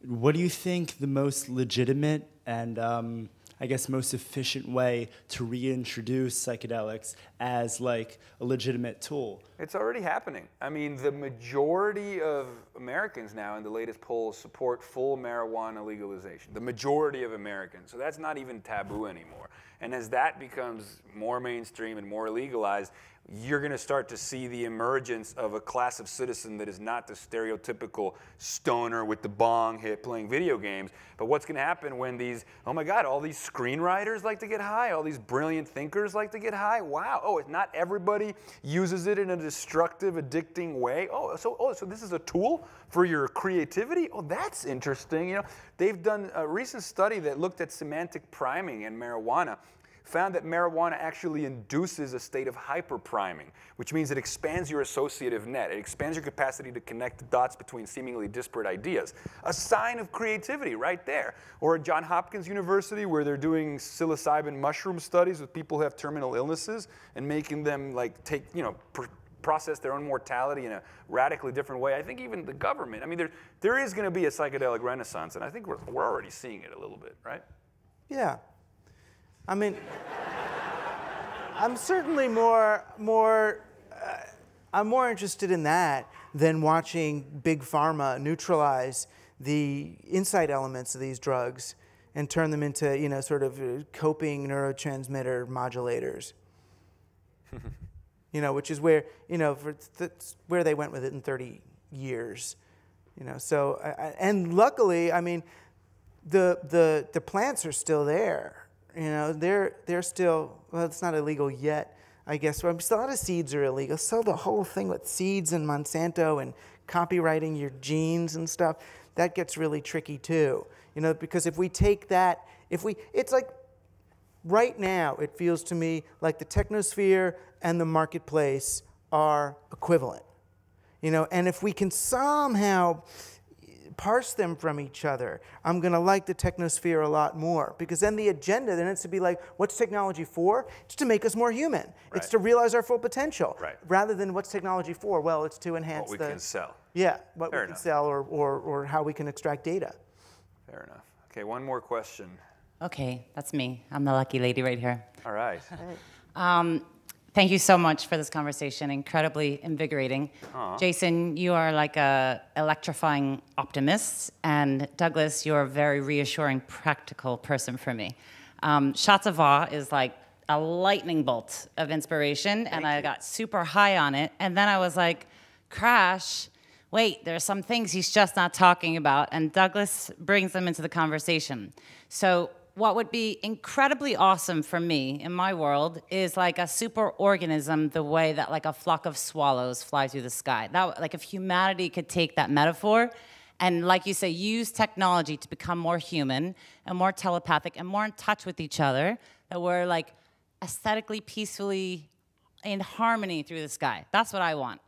what do you think the most legitimate and I guess most efficient way to reintroduce psychedelics as like a legitimate tool? It's already happening. I mean, the majority of Americans now in the latest polls support full marijuana legalization. The majority of Americans. So that's not even taboo anymore. And as that becomes more mainstream and more legalized, you're going to start to see the emergence of a class of citizen that is not the stereotypical stoner with the bong hit playing video games. But what's going to happen when these, oh my God, all these screenwriters like to get high, all these brilliant thinkers like to get high? Wow, oh, not everybody uses it in a destructive, addicting way. So this is a tool for your creativity? Oh, that's interesting. You know, they've done a recent study that looked at semantic priming in marijuana, found that marijuana actually induces a state of hyperpriming, which means it expands your associative net. It expands your capacity to connect the dots between seemingly disparate ideas. A sign of creativity right there. Or at Johns Hopkins University, where they're doing psilocybin mushroom studies with people who have terminal illnesses and making them like take, you know, process their own mortality in a radically different way. I think even the government, I mean, there is going to be a psychedelic renaissance, and I think we're already seeing it a little bit, right? Yeah. I mean, I'm certainly I'm more interested in that than watching Big Pharma neutralize the insight elements of these drugs and turn them into, you know, sort of coping neurotransmitter modulators. You know, which is where, you know, where they went with it in 30 years. You know, so, and luckily, I mean, the plants are still there. You know, they're still, well, it's not illegal yet, I guess. But a lot of seeds are illegal. So the whole thing with seeds and Monsanto and copywriting your genes and stuff, that gets really tricky too. You know, because if we take that, it's like, right now, it feels to me like the technosphere and the marketplace are equivalent. You know, and if we can somehow parse them from each other, I'm going to like the technosphere a lot more, because then the agenda then it's to be like, what's technology for? It's to make us more human. Right. It's to realize our full potential. Right. Rather than what's technology for? Well, it's to enhance what we can sell. Yeah, what we can sell or how we can extract data. Fair enough. Okay, one more question. Okay, that's me. I'm the lucky lady right here. All right. Thank you so much for this conversation. Incredibly invigorating. Aww. Jason, you are like a electrifying optimist, and Douglas, you're a very reassuring, practical person for me. Shots of Awe is like a lightning bolt of inspiration, and I got super high on it, and then I was like, Crash, wait, there's some things he's just not talking about, and Douglas brings them into the conversation. So what would be incredibly awesome for me in my world is like a super organism, the way that like a flock of swallows fly through the sky. That, like if humanity could take that metaphor and, like you say, use technology to become more human and more telepathic and more in touch with each other, that we're like aesthetically, peacefully in harmony through the sky. That's what I want.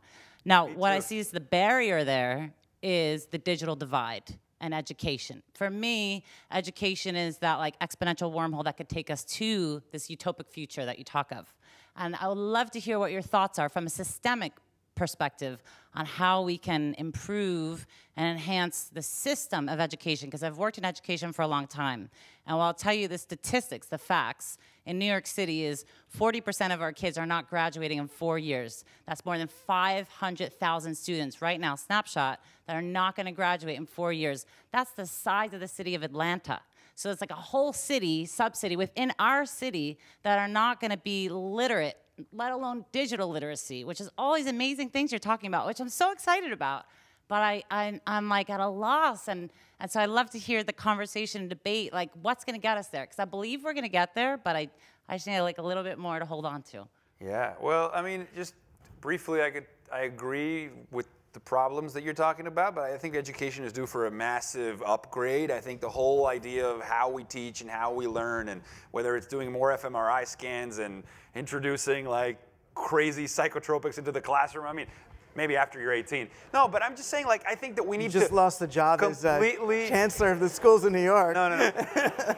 Now, what I see as the barrier there is the digital divide and education. For me, education is that like exponential wormhole that could take us to this utopic future that you talk of. And I would love to hear what your thoughts are from a systemic perspective on how we can improve and enhance the system of education, because I've worked in education for a long time. And I'll tell you the statistics, the facts, in New York City is 40% of our kids are not graduating in 4 years. That's more than 500,000 students right now, snapshot, that are not going to graduate in 4 years. That's the size of the city of Atlanta. So it's like a whole city, sub-city within our city that are not going to be literate let alone digital literacy, which is all these amazing things you're talking about, which I'm so excited about. But I'm like at a loss, and so I'd love to hear the conversation and debate, like what's going to get us there, because I believe we're going to get there, but I just need like a little bit more to hold on to. Yeah, well, I mean, just briefly, I agree with the problems that you're talking about, but I think education is due for a massive upgrade. I think the whole idea of how we teach and how we learn, and whether it's doing more fMRI scans and introducing like crazy psychotropics into the classroom, I mean, maybe after you're 18. No, but I'm just saying, like, I think that we need to just lost the job completely as chancellor of the schools in New York. No.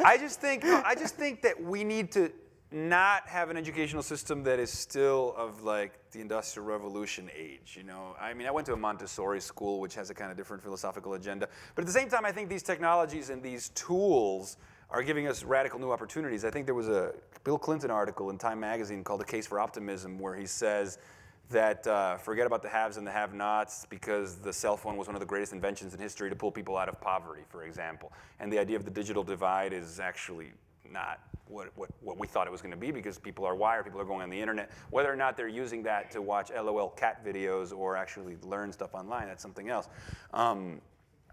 I just think that we need to not have an educational system that is still of like the Industrial Revolution age, you know? I mean, I went to a Montessori school, which has a kind of different philosophical agenda. But at the same time, I think these technologies and these tools are giving us radical new opportunities. I think there was a Bill Clinton article in Time magazine called A Case for Optimism, where he says that forget about the haves and the have-nots, because the cell phone was one of the greatest inventions in history to pull people out of poverty, for example. And the idea of the digital divide is actually not what we thought it was going to be, because people are wired, people are going on the internet. Whether or not they're using that to watch LOL cat videos or actually learn stuff online, that's something else. I'm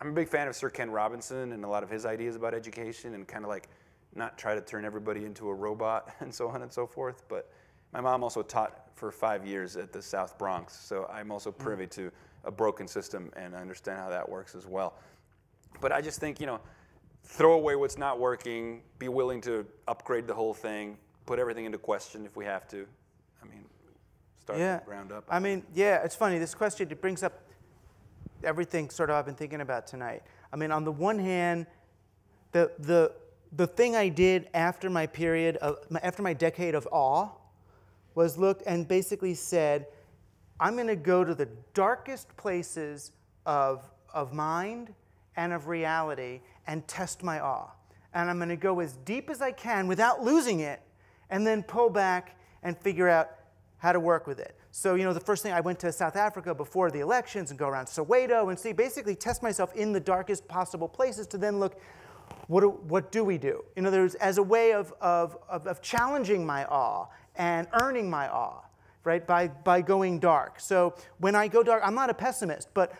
a big fan of Sir Ken Robinson and a lot of his ideas about education, and kind of like not try to turn everybody into a robot and so on and so forth. But my mom also taught for 5 years at the South Bronx, so I'm also privy to a broken system, and I understand how that works as well. But I just think, you know, throw away what's not working, be willing to upgrade the whole thing, put everything into question if we have to. I mean, start from the ground up. I mean, yeah, it's funny. This question, it brings up everything sort of I've been thinking about tonight. I mean, on the one hand, the thing I did after my period of, after my decade of awe, was looked and basically said, I'm going to go to the darkest places of mind and of reality and test my awe. And I'm going to go as deep as I can without losing it, and then pull back and figure out how to work with it. So, you know, the first thing, I went to South Africa before the elections and go around Soweto and see, basically test myself in the darkest possible places to then look, what do we do? In other words, as a way of challenging my awe and earning my awe, right, by going dark. So when I go dark, I'm not a pessimist, but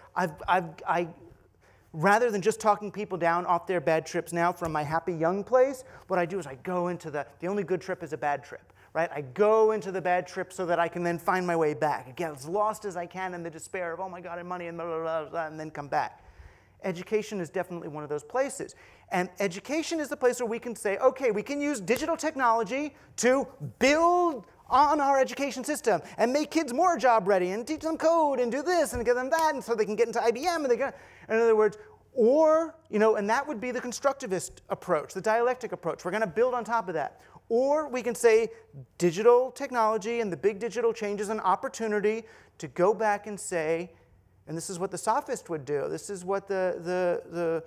rather than just talking people down off their bad trips now from my happy young place, what I do is I go into the only good trip is a bad trip, right? I go into the bad trip so that I can then find my way back. I get as lost as I can in the despair of, oh my God, and money, and blah, blah, blah, blah, and then come back. Education is definitely one of those places. And education is the place where we can say, okay, we can use digital technology to build on our education system and make kids more job ready and teach them code and do this and give them that, and so they can get into IBM, and they can, in other words, or, you know, and that would be the constructivist approach, the dialectic approach. We're going to build on top of that. Or we can say digital technology and the big digital change is an opportunity to go back and say, and this is what the sophist would do. This is what the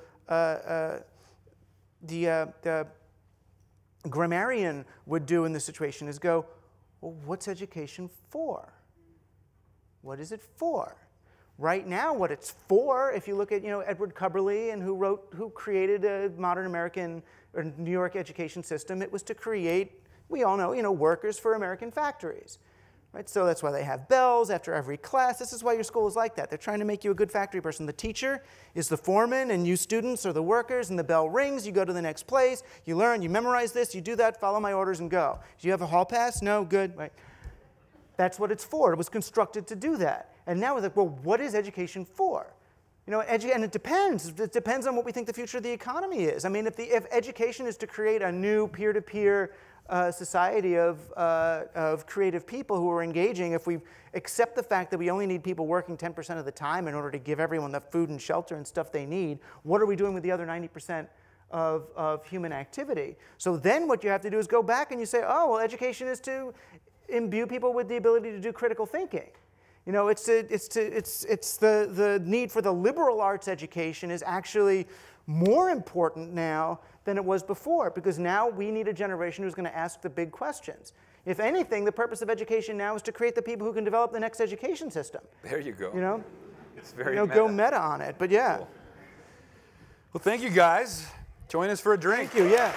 grammarian would do in this situation, is go, well, what's education for? What is it for? Right now, what it's for, if you look at, you know, Edward Cubberley, and who created a modern American or New York education system, it was to create, we all know, you know, workers for American factories. Right? So that's why they have bells after every class. This is why your school is like that. They're trying to make you a good factory person. The teacher is the foreman, and you students are the workers, and the bell rings, you go to the next place, you learn, you memorize this, you do that, follow my orders, and go. Do you have a hall pass? No? Good. Right. That's what it's for. It was constructed to do that. And now we're like, well, what is education for? You know, and it depends. It depends on what we think the future of the economy is. I mean, if education is to create a new peer-to-peer society of creative people who are engaging, if we accept the fact that we only need people working 10% of the time in order to give everyone the food and shelter and stuff they need, what are we doing with the other 90% of human activity? So then what you have to do is go back and you say, oh, well, education is to imbue people with the ability to do critical thinking. You know, it's the need for the liberal arts education is actually more important now than it was before, because now we need a generation who's going to ask the big questions. If anything, the purpose of education now is to create the people who can develop the next education system. There you go. You know, it's very go meta on it. But yeah. Cool. Well, thank you guys. Join us for a drink. Thank you. Yeah.